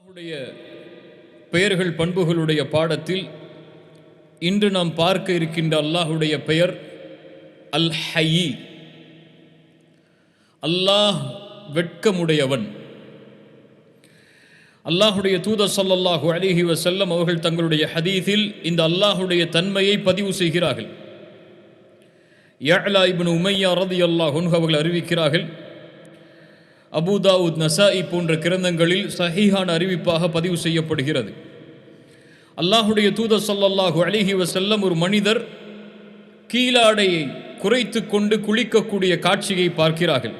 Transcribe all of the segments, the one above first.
அல்லாஹ்வுடைய பெயர்கள் பண்புகளுடைய பாடத்தில் இன்று நாம் பார்க்க இருக்கின்ற அல்லாஹ்வுடைய பெயர் அல் ஹய்யி. அல்லாஹ் வெட்கமுடையவன். அல்லாஹ்வுடைய தூதர் ஸல்லல்லாஹு அலைஹி வஸல்லம் அவர்கள் தங்களுடைய ஹதீஸில் இந்த அல்லாஹ்வுடைய தன்மையை பதிவு செய்கிறார்கள். யஅலா இப்னு உமையா ரலியல்லாஹு அன்ஹு அவர்கள் அறிவிக்கிறார்கள், அபூ தாவூத், நசாஇ போன்ற கிரந்தங்களில் சஹீஹான அறிவிப்பாக பதிவு செய்யப்படுகிறது. அல்லாஹுடைய தூதர் ஸல்லல்லாஹு அலைஹி வஸல்லம் ஒரு மனிதர் கீழாடையை குறைத்து கொண்டு குளிக்கக்கூடிய காட்சியை பார்க்கிறார்கள்.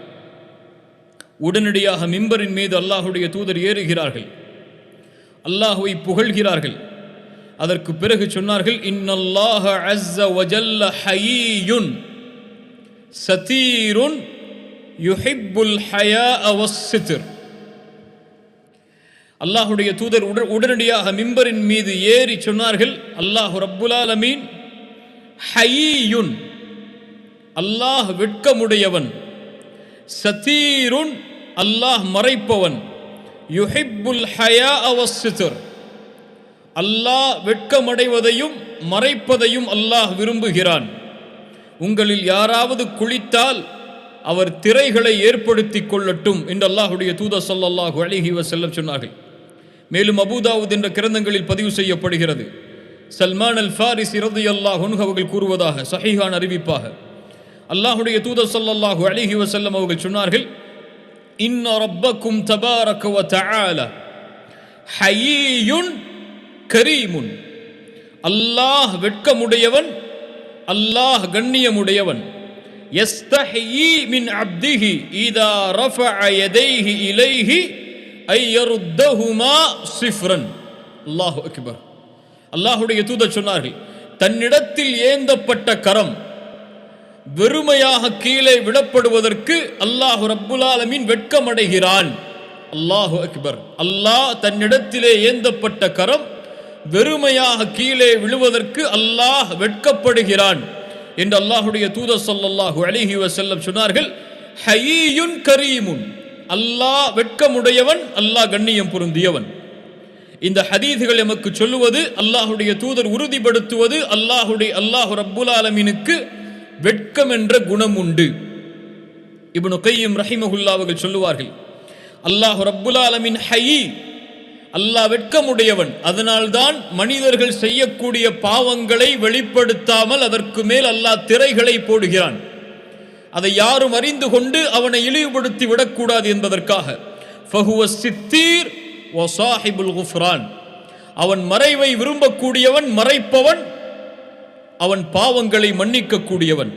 உடனடியாக மிம்பரின் மீது அல்லாஹுடைய தூதர் ஏறுகிறார்கள், அல்லாஹுவை புகழ்கிறார்கள். அதற்கு பிறகு சொன்னார்கள், இன்னல்லாஹ அஸ்ஸ வஜல்ல ஹய்யுன் சதீருன் யுஹிப்புல் ஹயாஅ வஸ்ஸித்ர். அல்லாஹுடைய தூதர் உடனடியாக மிம்பரின் மீது ஏறி சொன்னார்கள், அல்லாஹ் ரப்புல் ஆலமீன் ஹய்யுன், அல்லாஹ் வெட்கமுடையவன், சதீருன், அல்லாஹ் மறைப்பவன், யுஹிப்புல் ஹயாஅ வஸ்ஸித்ர், அல்லாஹ் வெட்கமடைவதையும் மறைப்பதையும் அல்லாஹ் விரும்புகிறான். உங்களில் யாராவது குளித்தால் அவர் திரைகளை ஏற்படுத்தி கொள்ளட்டும் என்று அல்லாஹுடைய தூதர் ஸல்லல்லாஹு அலைஹி வஸல்லம் சொன்னார்கள். மேலும் அபூ தாவூத் என்ற கிரந்தங்களில் பதிவு செய்யப்படுகிறது, சல்மான் அல் ஃபாரிஸி ரலியல்லாஹு அன்ஹு அவர்கள் கூறுவதாக சஹீஹான அறிவிப்பாக அல்லாஹுடைய தூதர் ஸல்லல்லாஹு அலைஹி வஸல்லம் அவர்கள் சொன்னார்கள், இன்ன ரப்பக்கும் தபாரக வ தஆலா ஹய்யுன் கரீமுன். அல்லாஹ் வெட்கமுடையவன், அல்லாஹ் கண்ணியமுடையவன். யஸ்தஹ்யி மின் அப்திஹி இதா ரஃபஅ யதைஹி இலைஹி ஐ யருத்தஹுமா ஸிஃப்ரன். அல்லாஹு அக்பர். அல்லாஹ்வுடைய தூதர் சொன்னார்கள், தன்னிடத்தில் ஏந்தப்பட்ட கரம் வெறுமையாக கீழே விடப்படுவதற்கு அல்லாஹ் ரப்புல் ஆலமீன் வெட்கமடைகிறான். அல்லாஹு அக்பர். அல்லாஹ் தன்னிடத்திலே ஏந்தப்பட்ட கரம் வெறுமையாக கீழே விழுவதற்கு அல்லாஹ் வெட்கப்படுகிறான் என்று அல்லாஹுடைய தூதர் ஸல்லல்லாஹு அலைஹி வஸல்லம் சொன்னார்கள். ஹய்யுன் கரீமுன், அல்லாஹ் வெட்கமுடையவன், அல்லாஹ் கண்ணியம் பொருந்தியவன். இந்த ஹதீஸ்கள் நமக்கு சொல்லுவது, அல்லாஹுடைய தூதர் உறுதிப்படுத்துவது, அல்லாஹ் ரப்புல் ஆலமீனுக்கு வெட்கம் என்ற குணம் உண்டு. இப்னு கய்யிம் ரஹிமஹுல்லாஹ் அவர்கள் சொல்லுவார்கள், அல்லாஹ் ரப்புல் ஆலமீன் ஹய்யி, அல்லாஹ் வெட்கமுடையவன். அதனால்தான் மனிதர்கள் செய்யக்கூடிய பாவங்களை வெளிப்படுத்தாமல் அதற்கு மேல் அல்லாஹ் திரைகளை போடுகிறான். அதை யாரும் அறிந்து கொண்டு அவனை இழிவுபடுத்தி விடக்கூடாது என்பதற்காக. ஃபஹுவ சித்தீர் வ ஸாஹிபுல் குஃப்ரான். அவன் மறைவை விரும்பக்கூடியவன், மறைப்பவன், அவன் பாவங்களை மன்னிக்கக்கூடியவன்.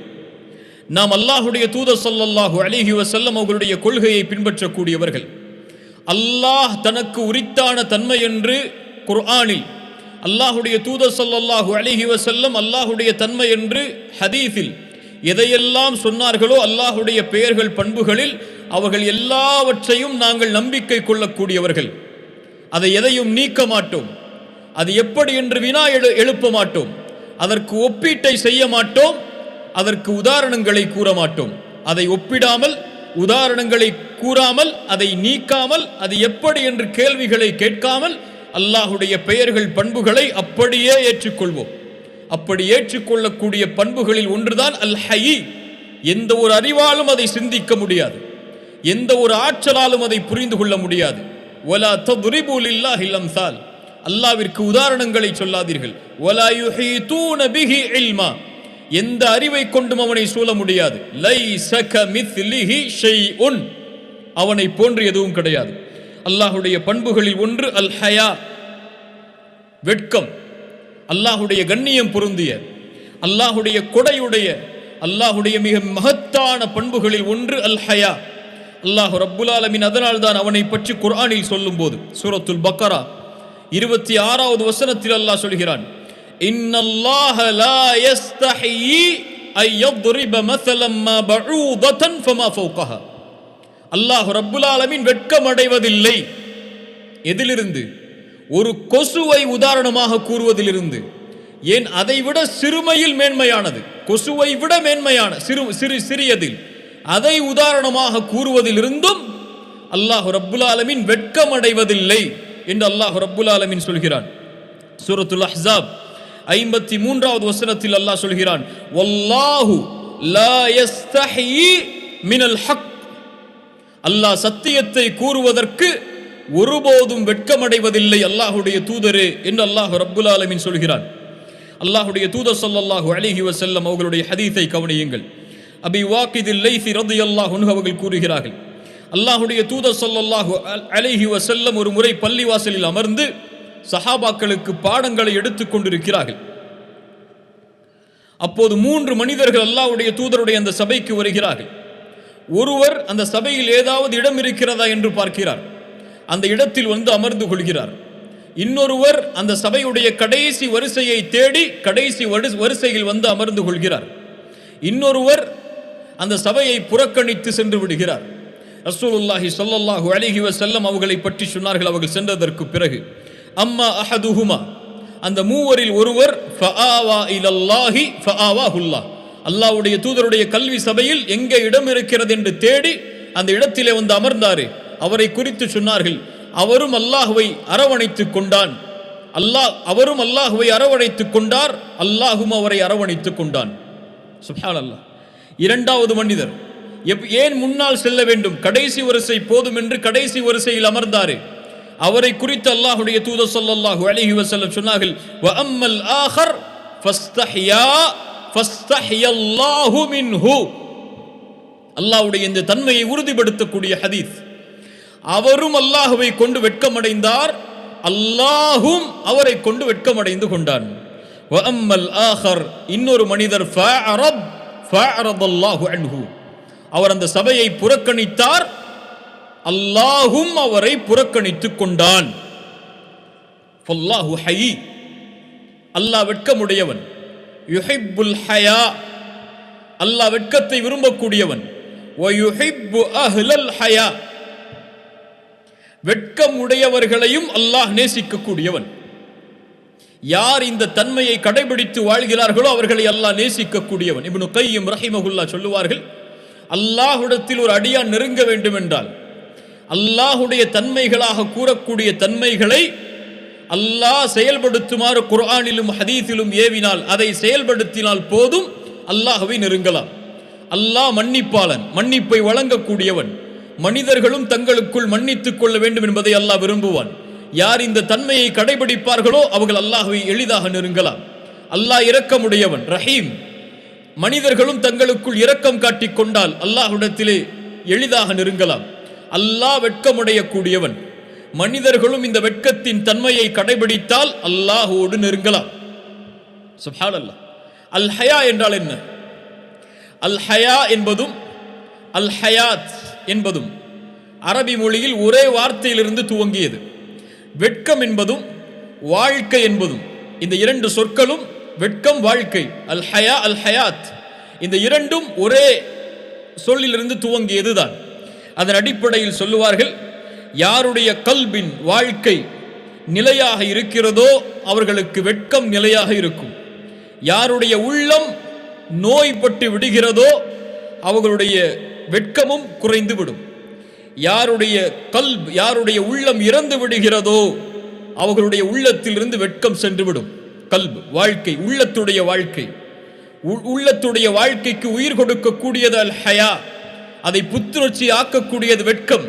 நாம் அல்லாஹுடைய தூதர் ஸல்லல்லாஹு அலைஹி வஸல்லம் அவர்களுடைய கொள்கையை பின்பற்றக்கூடியவர்கள். அல்லாஹ் தனக்கு உரித்தான தன்மை என்று குர்ஆனில், அல்லாஹுடைய தூதர் ஸல்லல்லாஹு அலைஹி வஸல்லம் அல்லாஹுடைய தன்மை என்று ஹதீஸில் எதையெல்லாம் சொன்னார்களோ அல்லாஹுடைய பெயர்கள் பண்புகளில் அவர்கள் எல்லாவற்றையும் நாங்கள் நம்பிக்கை கொள்ளக்கூடியவர்கள். அதை எதையும் நீக்க மாட்டோம். அது எப்படி என்று வினா எழுப்ப மாட்டோம். அதற்கு ஒப்பீட்டை செய்ய மாட்டோம். அதற்கு உதாரணங்களை கூற மாட்டோம். அதை ஒப்பிடாமல், உதாரணங்களை கூறாமல், அதை நீக்காமல், அது எப்படி என்று கேள்விகளை கேட்காமல் அல்லாஹுடைய பெயர்கள் பண்புகளை அப்படியே ஏற்றுக்கொள்வோம். அப்படி ஏற்றுக்கொள்ளக்கூடிய பண்புகளில் ஒன்றுதான் அல் ஹய்யி. எந்த ஒரு அறிவாலும் அதை சிந்திக்க முடியாது, எந்த ஒரு ஆற்றலாலும் அதை புரிந்து கொள்ள முடியாது. வலா தத்ரிபு லில்லாஹில் அம்சால். அல்லாஹ்விற்கு உதாரணங்களை சொல்லாதீர்கள். வலா யுஹீதூன பிஹி இல்மா. எந்த அறிவை கொண்டும் அவனை சூழ முடியாது. லைஸ கமித்லிஹி ஷைஉன். அவனை போன்று எதுவும் கிடையாது. அல்லாஹுடைய பண்புகளில் ஒன்று அல் ஹயா, வெட்கம். அல்லாஹுடைய கண்ணியம் பொருந்திய, அல்லாஹுடைய கொடையுடைய, அல்லாஹுடைய மிக மகத்தான பண்புகளில் ஒன்று அல் ஹயா. அல்லாஹ் ரப்புல் ஆலமீன் அதனால் தான் அவனை பற்றி குர்ஆனில் சொல்லும்போது சூரத்துல் பக்கரா 26வது வசனத்தில் அல்லாஹ் சொல்கிறான், இன்னல்லாஹ லா யஸ்தஹி ஐ யضرب مثلا ما بعوضة فما فوقها. அல்லாஹ் ரப்புல் ஆலமீன் வெட்கமடைவதில்லை. எதிலிருந்து? ஒரு கொசுவை உதாரணமாக கூறுவதிலிருந்து. ஏன்? அதை விட சிறுமையில் மேன்மையானது, கொசுவை விட மேன்மையான சிறியதில் அதை உதாரணமாக கூறுவதிலிருந்தும் அல்லாஹ் ரப்புல் ஆலமீன் வெட்கமடைவதில்லை என்று அல்லாஹ் ரப்புல் ஆலமீன் சொல்கிறான். சூரத்துல் அஹ்ஸாப் 53வது வசனத்தில் அல்லாஹ் சொல்கிறான், வல்லாஹு லா யஸ்தஹி மினல் ஹக். அல்லாஹ் சத்தியத்தை கூறுவதற்கு ஒருபோதும் வெட்கமடைவதில்லை அல்லாஹ்வுடைய தூதரே என்று அல்லாஹ் ரப்புல் ஆலமீன் சொல்கிறான். அல்லாஹ்வுடைய தூதர் ஸல்லல்லாஹு அலைஹி வஸல்லம் அவர்களுடைய ஹதீஸை கவனியுங்கள். அபி வாக்கிதில் லைஸி ரலியல்லாஹு அன்ஹு அவர்கள் கூறுகிறார்கள், அல்லாஹ்வுடைய தூதர் ஸல்லல்லாஹு அலைஹி வஸல்லம் ஒரு முறை பள்ளிவாசலில் அமர்ந்து சஹாபாக்களுக்கு பாடங்களை எடுத்துக் கொண்டிருக்கிறார்கள். அப்போது 3 மனிதர்கள் அல்லாஹ்வுடைய தூதருடைய அந்த சபைக்கு வருகிறார்கள். ஒருவர் அந்த சபையில் ஏதாவது இடம் இருக்கிறதா என்று பார்க்கிறார். அந்த இடத்தில் வந்து அமர்ந்து கொள்கிறார். இன்னொருவர் அந்த சபையுடைய கடைசி வரிசையை தேடி கடைசி வரிசையில் வந்து அமர்ந்து கொள்கிறார். இன்னொருவர் அந்த சபையை புறக்கணித்து சென்று விடுகிறார். ரசூலுல்லாஹி ஸல்லல்லாஹு அலைஹி வஸல்லம் அவர்களை பற்றி சொன்னார்கள் அவர்கள் சென்றதற்கு பிறகு, அம்மா அஹதுஹுமா, அந்த மூவரில் ஒருவர் ஃபஆவா இலல்லாஹி ஃபஆவாஹுல்லாஹ், அல்லாஹ்வுடைய தூதருடைய கல்வி சபையில் எங்கே இடம் இருக்கிறது என்று தேடி அந்த இடத்திலே வந்து அமர்ந்தாரே, அவரை குறித்து சொன்னார்கள், அவரும் அல்லாஹ்வை அரவணைத்துக் கொண்டான். அவரும் அல்லாஹ்வை அரவணைத்துக் கொண்டார், அல்லாஹும் அவரை அரவணைத்துக் கொண்டான். சுப்ஹானல்லாஹ். இரண்டாவது மனிதர் ஏன் முன்னால் செல்ல வேண்டும், கடைசி வரிசை போதும் என்று கடைசி வரிசையில் அமர்ந்தாரே, அவரை குறித்து அல்லாஹ்வுடைய தூதர் ஸல்லல்லாஹு அலைஹி வஸல்லம் சொன்னார்கள், வ அம்மல் ஆஹர் ஃபஸ்தஹியல்லாஹு மின்ஹு. அல்லாஹ்வுடைய இந்த தன்மையை உறுதிப்படுத்தக்கூடிய ஹதீஸ். அவரும் அல்லாஹ்வை கொண்டு வெட்கமடைந்தார், அல்லாஹும் அவரை கொண்டு வெட்கமடைந்து கொண்டான். வ அம்மல் ஆஹர், இன்னொரு மனிதர் ஃபஅரதல்லாஹு அன்ஹு, அவர் அந்த சபையை புறக்கணித்தார், அல்லாஹும் அவரை புறக்கணித்துக் கொண்டான். ஃபல்லாஹு ஹய், அல்லாஹ் வெட்கமுடையவன். யுஹிப்புல் ஹயா, அல்லாஹ் வெட்கத்தை விரும்பக்கூடியவன். வ யுஹிப்பு அஹ்லல் ஹயா, வெட்கம் உடையவர்களையும் அல்லாஹ் நேசிக்கக்கூடியவன். யார் இந்த தன்மையை கடைபிடித்து வாழ்கிறார்களோ அவர்களை அல்லாஹ் நேசிக்கக்கூடியவன். இப்னு கையிம் ரஹிமஹுல்லாஹ் சொல்லுவார்கள், அல்லாஹ்விடத்தில் ஒரு அடியான் நெருங்க வேண்டும் என்றால் அல்லாஹ்வுடைய தன்மைகளாக கூறக்கூடிய தன்மைகளை அல்லாஹ் செயல்படுத்துமாறு குர்ஆனிலும் ஹதீஸிலும் ஏவினால், அதை செயல்படுத்தினால் போதும் அல்லாஹ்வை நெருங்கலாம். அல்லாஹ் மன்னிப்பாளன், மன்னிப்பை வழங்கக்கூடியவன். மனிதர்களும் தங்களுக்குள் மன்னித்துக் கொள்ள வேண்டும் என்பதை அல்லாஹ் விரும்புவான். யார் இந்த தன்மையை கடைபிடிப்பார்களோ அவர்கள் அல்லாஹ்வை எளிதாக நெருங்கலாம். அல்லாஹ் இரக்கமுடையவன், ரஹீம். மனிதர்களும் தங்களுக்குள் இரக்கம் காட்டிக் கொண்டால் அல்லாஹ்விடத்திலே எளிதாக நெருங்கலாம். அல்லாஹ் வெட்கமுடைய கூடியவன். மனிதர்களும் இந்த வெட்கத்தின் தன்மையை கடைபிடித்தால் அல்லாஹ்வோடு நெருங்கலாம். சுப்ஹானல்லாஹ். அல் ஹயா என்றால் என்ன? அல் ஹயா என்பதும் அல் ஹயாத் என்பதும் அரபி மொழியில் ஒரே வார்த்தையிலிருந்து துவங்கியது. வெட்கம் என்பதும் வாழ்க்கை என்பதும், இந்த 2 சொற்களும் வெட்கம், வாழ்க்கை, அல் ஹயா அல் ஹயாத், இந்த இரண்டும் ஒரே சொல்லிலிருந்து துவங்கியதுதான். அதன் அடிப்படையில் சொல்லுவார்கள், யாருடைய கல்பின் வாழ்க்கை நிலையாக இருக்கிறதோ அவர்களுக்கு வெட்கம் நிலையாக இருக்கும். யாருடைய உள்ளம் நோய்பட்டு விடுகிறதோ அவர்களுடைய வெட்கமும் குறைந்துவிடும். யாருடைய உள்ளம் இறந்து விடுகிறதோ அவர்களுடைய உள்ளத்திலிருந்து வெட்கம் சென்றுவிடும். கல்ப், வாழ்க்கை, உள்ளத்துடைய வாழ்க்கை. உள்ளத்துடைய வாழ்க்கைக்கு உயிர் கொடுக்கக்கூடியது அல் ஹயா, அதை புத்துணர்ச்சி ஆக்கக்கூடியது வெட்கம்.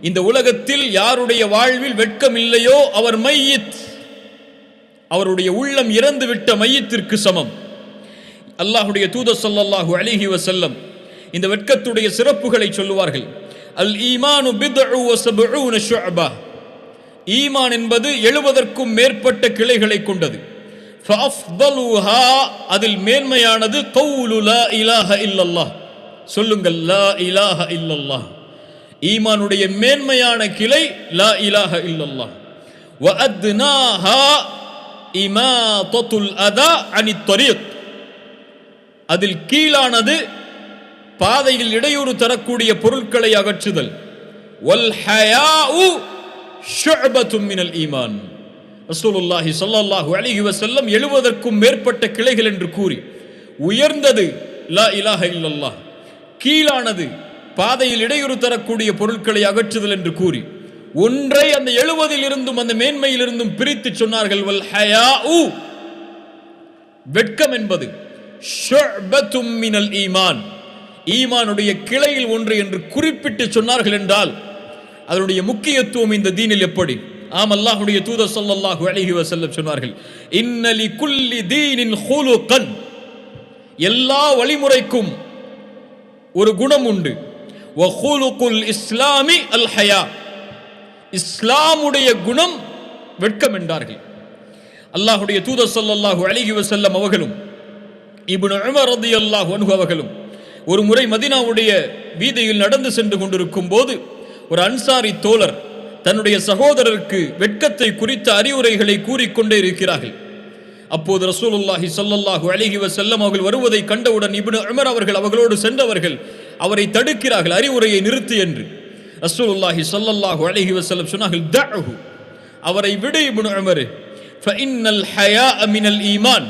இந்த உலகத்தில் யாருடைய வாழ்வில் வெட்கம் இல்லையோ அவர் மையித், அவருடைய உள்ளம் இறந்து விட்ட மையத்திற்கு சமம். அல்லாஹ்வுடைய தூதர் ஸல்லல்லாஹு அலைஹி வஸல்லம் இந்த வெட்கத்துடைய சிறப்புகளை சொல்லுவார்கள். அல் ஈமானு பித்உ வ சப்ஊன ஷுஅபா, ஈமான் என்பது 70க்கும் மேற்பட்ட கிளைகளை கொண்டது. ஃபஅஃதலுஹா, அதில் மேன்மையானது கௌலு லா இலாஹ இல்லல்லாஹ், சொல்லுங்கள் லா இலாஹ இல்லல்லாஹ். ஈமானுடைய மேன்மையான கிளை லா இலாஹ இல்லல்லாஹ். வ அத்னாஹா இமாதத்துல் அதா அனித் தரீக், அதில் கீழானது பாதையில் இடையூறு தரக்கூடிய பொருட்களை அகற்றுதல். வல் ஹயாஉ ஷுஅபத்தும் மினல் ஈமான். ரசூலுல்லாஹி ஸல்லல்லாஹு அலைஹி வஸல்லம் 70க்கும் மேற்பட்ட கிளைகள் என்று கூறி, உயர்ந்தது லா இலாஹ இல்லல்லாஹ், கீழானது பாதையில் இடையூறு தரக்கூடிய பொருட்களை அகற்றுதல் என்று கூறி, ஒன்றை அந்த 70 இருந்தும் அந்த மேன்மையில் இருந்தும் பிரித்து சொன்னார்கள். வல் ஹயாஉ, வெட்கம் என்பது ஷுஅபத்தும் மினல் ஈமான், ஈமானுடைய கிளையில் ஒன்று என்று குறிப்பிட்டு சொன்னார்கள் என்றால் அதனுடைய முக்கியத்துவம் இந்த தீனில் எப்படி? ஆம், அல்லாஹ்வுடைய தூதர் ஸல்லல்லாஹு அலைஹி வஸல்லம் சொன்னார்கள், இன்ன லிகுல்லி தீனின் ஹுலுகன், எல்லா வழிமுறைக்கும் ஒரு குணம் உண்டு. வ ஹுலுகுல் இஸ்லாமி அல் ஹயா, இஸ்லாமுடைய குணம் வெட்கம் என்றார்கள். அல்லாஹ்வுடைய தூதர் ஸல்லல்லாஹு அலைஹி வஸல்லம் அவர்களும் இப்னு உமர் ரலியல்லாஹு அன்ஹு அவர்களும் ஒரு முறை மதீனாவுடைய வீதியில் நடந்து சென்று கொண்டிருக்கும் போது ஒரு அன்சாரி தோழர் தன்னுடைய சகோதரருக்கு வெட்கத்தை குறித்த அறிவுரைகளை கூறிக்கொண்டே இருக்கிறார்கள். அப்போது ரசூலுல்லாஹி ஸல்லல்லாஹு அலைஹி வஸல்லம் அவர்கள் வருவதை கண்டவுடன் இப்னு உமர் அவர்கள் அவர்களோடு சென்றவர்கள் அவரை தடுக்கிறார்கள், அறிவுரையை நிறுத்து என்று. ரசூலுல்லாஹி ஸல்லல்லாஹு அலைஹி வஸல்லம் சொன்னார்கள், தஅஹு, அவரை விடு இப்னு உமர், ஃபஇன்னல் ஹயாஅ மினல் ஈமான்.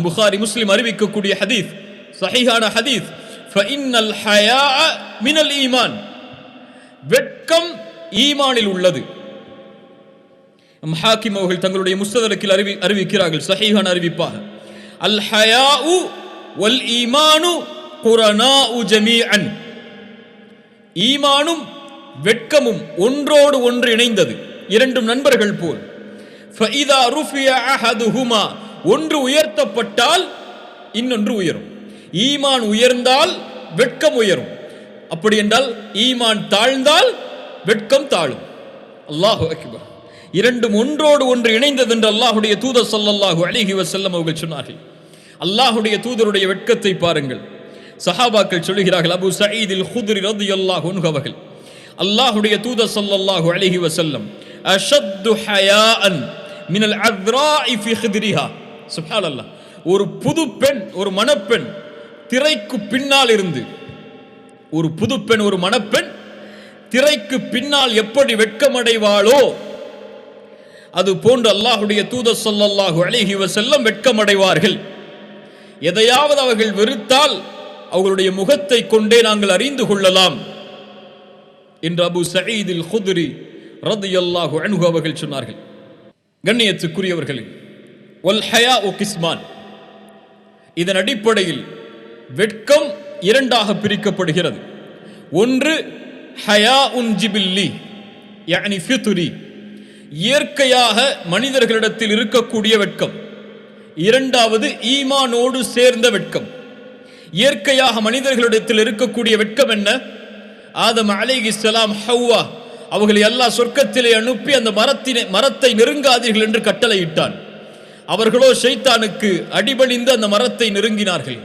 புகாரி முஸ்லிம் அறிவிக்கக்கூடிய ஹதீஸ், சஹீஹான ஹதீஸ். ஃபஇன்னல் ஹயாஅ மினல் ஈமான், வெட்கம் ஈமானில் உள்ளது. ஹாக்கிம் அவர்கள் தங்களுடைய முஸ்ததரக்கில் அறிவிக்கிறார்கள், சஹீஹான அறிவிப்பாக, அல் ஹயாஉ வல் ஈமானு குரனாஉ ஜமீஅன், ஈமானும் வெட்கமும் ஒன்றோடு ஒன்று இணைந்தது, இரண்டும் நண்பர்கள் போல். ஃபஇதா ருஃபிய அஹதுஹுமா, ஒன்று உயர்த்தப்பட்டால் இன்னொன்று உயரும். ஈமான் உயர்ந்தால் வெட்கம் உயரும், அப்படி என்றால் ஈமான் தாழ்ந்தால் வெட்கம் தாழும். அல்லாஹு அக்பர். இரண்டும் ஒன்றோடு ஒன்று இணைந்தது என்று அல்லாஹ்வுடைய தூதர் ஸல்லல்லாஹு அலைஹி வஸல்லம் அவர்கள் சொன்னார்கள். அல்லாஹ்வுடைய தூதருடைய வெட்கத்தை பாருங்கள். சஹாபாக்கள் சொல்கிறார்கள், அபூ சயீத் அல் குத்ரி ரலியல்லாஹு அன்ஹு அவர்கள், அல்லாஹ்வுடைய தூதர் ஸல்லல்லாஹு அலைஹி வஸல்லம் அஷத்து ஹயாஅன் மினல் அத்ராஇ ஃபி ஹித்ரிஹா. சுப்ஹானல்லாஹ், ஒரு புது பெண், ஒரு மணப்பெண் திரைக்கு பின்னால் இருந்து, ஒரு புது பெண், ஒரு மணப்பெண் திரைக்கு பின்னால் எப்படி வெட்கமடைவாளோ அது போன்று அல்லாஹ்வுடைய தூதர் ஸல்லல்லாஹு அலைஹி வஸல்லம் வெட்கமடைவார்கள். எதையாவது அவர்கள் வெறுத்தால் அவர்களுடைய முகத்தை கொண்டே நாங்கள் அறிந்து கொள்ளலாம் என்று அபூ சயீத் அல் குத்ரி ரலியல்லாஹு அன்ஹு அவர்கள் சொன்னார்கள். கண்ணியத்துக்குரியவர்களே, வல் ஹயாஉ கிஸ்மான், இதன் அடிப்படையில் வெட்கம் இரண்டாக பிரிக்கப்படுகிறது. ஒன்று ஹயாஉன் ஜிபில்லி, யானி ஃபித்ரி, இயற்கையாக மனிதர்களிடத்தில் இருக்கக்கூடிய வெட்கம். இரண்டாவது ஈமானோடு சேர்ந்த வெட்கம். இயற்கையாக மனிதர்களிடத்தில் இருக்கக்கூடிய வெட்கம் என்ன? ஆதம் அலைஹிஸ்ஸலாம், ஹவ்வா அவர்களை அல்லாஹ் சொர்க்கத்திலே அனுப்பி அந்த மரத்தை நெருங்காதீர்கள் என்று கட்டளையிட்டான். அவர்களோ ஷைத்தானுக்கு அடிபணிந்து அந்த மரத்தை நெருங்கினார்கள்.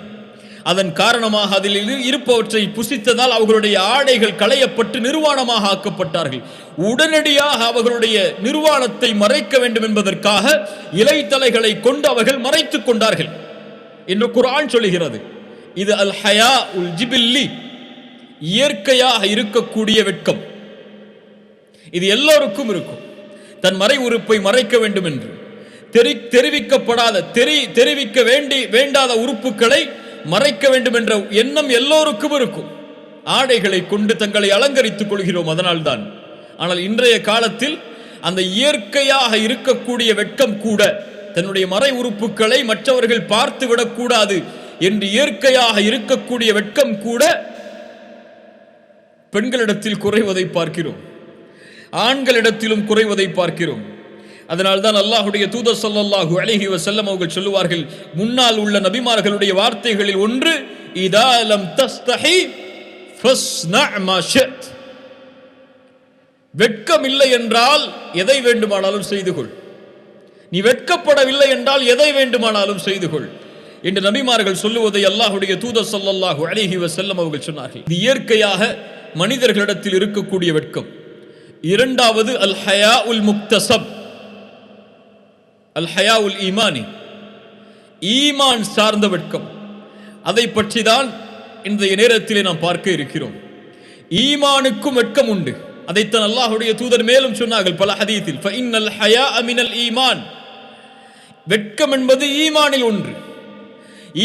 அதன் காரணமாக அதில் இருப்பவற்றை புசித்ததால் அவர்களுடைய ஆடைகள் களையப்பட்டு நிர்வாணமாக ஆக்கப்பட்டார்கள். உடனடியாக அவர்களுடைய நிர்வாணத்தை மறைக்க வேண்டும் என்பதற்காக இலைத்தலைகளை கொண்டு அவர்கள் மறைத்துக் கொண்டார்கள் என்று குர்ஆன் சொல்லுகிறது. இது அல் ஹயா உல் ஜிபில்லி, இயற்கையாக இருக்கக்கூடிய வெட்கம். இது எல்லோருக்கும் இருக்கும். தன் மறை உறுப்பை மறைக்க வேண்டும் என்று தெரிவிக்கப்படாத, தெரிவிக்க வேண்டாத உறுப்புகளை மறைக்க வேண்டும் என்ற எண்ணம் எல்லோருக்கும் இருக்கும். ஆடைகளை கொண்டு தங்களை அலங்கரித்துக் கொள்கிறோம், அதனால்தான். ஆனால் இன்றைய காலத்தில் அந்த இயற்கையாக இருக்கக்கூடிய வெட்கம் கூட, தன்னுடைய மறை உறுப்புகளை மற்றவர்கள் பார்த்து விடக்கூடாது என்று இயற்கையாக இருக்கக்கூடிய வெட்கம் கூட பெண்களிடத்தில் குறைவதை பார்க்கிறோம், ஆண்களிடத்திலும் குறைவதை பார்க்கிறோம். அதனால்தான் அல்லாஹ்வுடைய தூதர் ஸல்லல்லாஹு அலைஹி வஸல்லம் அவர்கள் சொல்லுவார்கள், முன்னால் உள்ள நபிமார்களுடைய வார்த்தைகளில் ஒன்று, இதா லம் தஸ்தஹி ஃபஸ்னா மா ஷித், வெட்கம் இல்லை என்றால் எதை வேண்டுமானாலும் செய்து கொள், நீ வெட்கப்படவில்லை என்றால் எதை வேண்டுமானாலும் செய்து கொள் என்று நபிமார்கள் சொல்லுவதை அல்லாஹ்வுடைய தூதர் ஸல்லல்லாஹு அலைஹி வஸல்லம் அவர்கள் சொன்னார்கள். இது இயற்கையாக மனிதர்களிடத்தில் இருக்கக்கூடிய வெட்கம். இரண்டாவது அல் ஹயா உல் முக்தசப், அல் ஹயா உல் ஈமானி, ஈமான் சார்ந்த வெட்கம். அதை பற்றி தான் இன்றைய நேரத்திலே நாம் பார்க்க இருக்கிறோம். ஈமானுக்கும் வெட்கம் உண்டு. அதைத்தான் அல்லாஹ்வுடைய தூதர் மேலும் சொன்னார்கள் பல ஹதீஸில், ஃபஇன்னல் ஹயாஅ மினல் ஈமான், வெட்கம் என்பது ஈமானில் ஒன்று.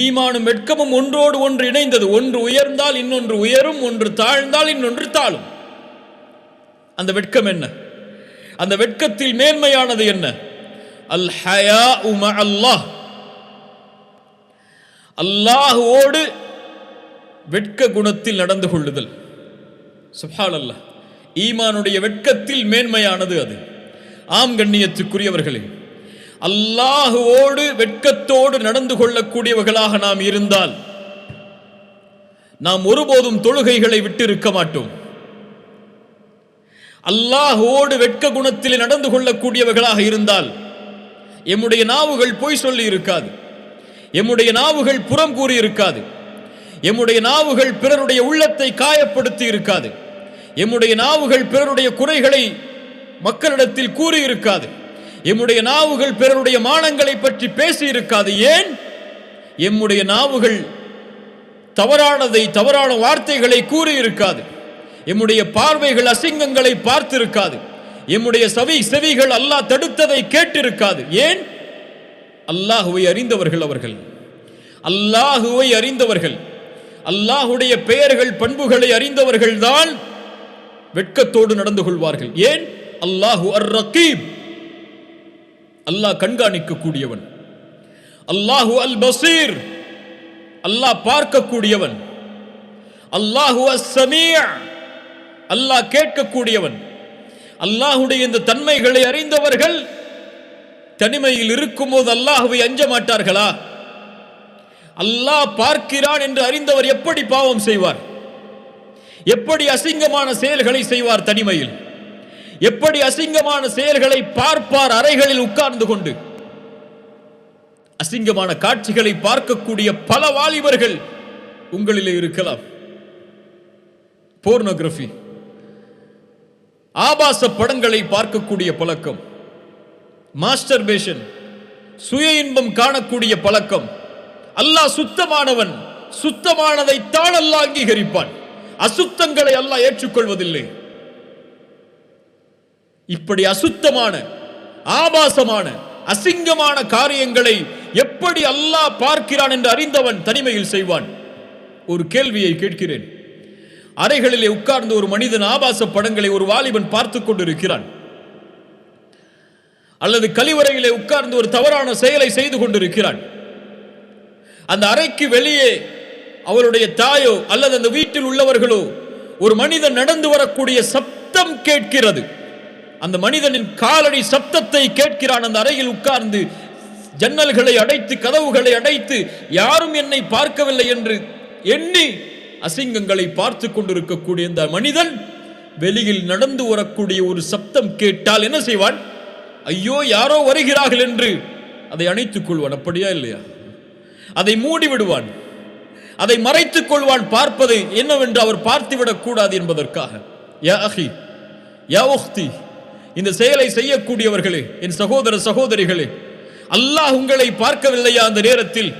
ஈமானும் வெட்கமும் ஒன்றோடு ஒன்று இணைந்தது. ஒன்று உயர்ந்தால் இன்னொன்று உயரும், ஒன்று தாழ்ந்தால் இன்னொன்று தாழும். அந்த வெட்கம் என்ன? அந்த வெட்கத்தில் மேன்மையானது என்ன? அல் ஹயாஉ மஅல்லாஹ், அல்லாஹ்வோடு வெட்க குணத்தில் நடந்து கொள்ளுதல். சுப்ஹானல்லாஹ், ஈமானுடைய வெட்கத்தில் மேன்மையானது அது. ஆம் கண்ணியத்துக்குரியவர்களே, அல்லாஹ்வோடு வெட்கத்தோடு நடந்து கொள்ளக்கூடியவர்களாக நாம் இருந்தால் நாம் ஒருபோதும் தொழுகைகளை விட்டு இருக்க மாட்டோம். அல்லாஹ்வோடு வெட்க குணத்தில் நடந்து கொள்ளக்கூடியவர்களாக இருந்தால் எம்முடைய நாவுகள் பொய் சொல்லி இருக்காது, எம்முடைய நாவுகள் புறம் கூறி இருக்காது, எம்முடைய நாவுகள் பிறருடைய உள்ளத்தை காயப்படுத்தி இருக்காது, எம்முடைய நாவுகள் பிறருடைய குறைகளை மக்களிடத்தில் கூறி இருக்காது, எம்முடைய நாவுகள் பிறருடைய மானங்களை பற்றி பேசி இருக்காது. ஏன்? எம்முடைய நாவுகள் தவறான வார்த்தைகளை கூறி இருக்காது, எம்முடைய பார்வைகள் அசிங்கங்களை பார்த்திருக்காது, எம்முடைய செவிகள் அல்லாஹ் தடுத்ததை கேட்டிருக்காது. ஏன்? அல்லாஹுவை அறிந்தவர்கள் அவர்கள், அல்லாஹுவை அறிந்தவர்கள், அல்லாஹுடைய பெயர்கள் பண்புகளை அறிந்தவர்கள் தான் வெட்கத்தோடு நடந்து கொள்வார்கள். ஏன்? அல்லாஹு அர் ரகீப், அல்லாஹ் கண்காணிக்க கூடியவன். அல்லாஹு அல் பசீர், அல்லாஹ் பார்க்கக்கூடியவன். அல்லாஹு அஸ்-சமீ', அல்லாஹ் கேட்கக்கூடியவன். அல்லாஹுடைய இந்த தன்மைகளை அறிந்தவர்கள் தனிமையில் இருக்கும்போது அல்லாஹுவை அஞ்ச மாட்டார்களா? அல்லாஹ் பார்க்கிறான் என்று அறிந்தவர் எப்படி பாவம் செய்வார்? எப்படி அசிங்கமான செயல்களை செய்வார்? தனிமையில் எப்படி அசிங்கமான செயல்களை பார்ப்பார்? அறைகளில் உட்கார்ந்து கொண்டு அசிங்கமான காட்சிகளை பார்க்கக்கூடிய பல வாலிபர்கள் உங்களிலே இருக்கலாம். போர்னோகிராஃபி, ஆபாச படங்களை பார்க்கக்கூடிய பழக்கம், மாஸ்டர்பேஷன், சுய இன்பம் காணக்கூடிய பழக்கம். அல்லாஹ் சுத்தமானவன், சுத்தமானதை தான் அல்லாஹ் அங்கீகரிப்பான், அசுத்தங்களை அல்லாஹ் ஏற்றுக்கொள்வதில்லை. இப்படி அசுத்தமான, ஆபாசமான, அசிங்கமான காரியங்களை எப்படி அல்லாஹ் பார்க்கிறான் என்று அறிந்தவன் தனிமையில் செய்வான்? ஒரு கேள்வியை கேட்கிறேன். அறைகளிலே உட்கார்ந்து ஒரு மனிதன் ஆபாச படங்களை ஒரு வாலிபன் பார்த்து கொண்டிருக்கிறான், அல்லது கழிவறையிலே உட்கார்ந்து ஒரு தவறான செயலை செய்து கொண்டிருக்கிறான். அந்த அறைக்கு வெளியே அவருடைய தாயோ அல்லது அந்த வீட்டில் உள்ளவர்களோ ஒரு மனிதன் நடந்து வரக்கூடிய சப்தம் கேட்கிறது. அந்த மனிதனின் காலடி சப்தத்தை கேட்கிறான். அந்த அறையில் உட்கார்ந்து ஜன்னல்களை அடைத்து கதவுகளை அடைத்து யாரும் என்னை பார்க்கவில்லை என்று எண்ணி அசிங்கங்களை பார்த்து கொண்டிருக்கக்கூடிய இந்த மனிதன் வெளியில் நடந்து வரக்கூடிய ஒரு சப்தம் கேட்டால் என்ன செய்வான்? ஐயோ, யாரோ வருகிறார்கள் என்று அதை அணைத்துக் கொள்வான். அப்படியா இல்லையா? அதை மூடி விடுவான், அதை மறைத்துக் கொள்வான். பார்ப்பது என்னவென்று அவர் பார்த்துவிடக் கூடாது என்பதற்காக. யா அஹி, யா உக்தி, இந்த செயலை செய்யக்கூடியவர்களே, என் சகோதர சகோதரிகளே, அல்லாஹ் உங்களை பார்க்கவில்லையா? அந்த நேரத்தில்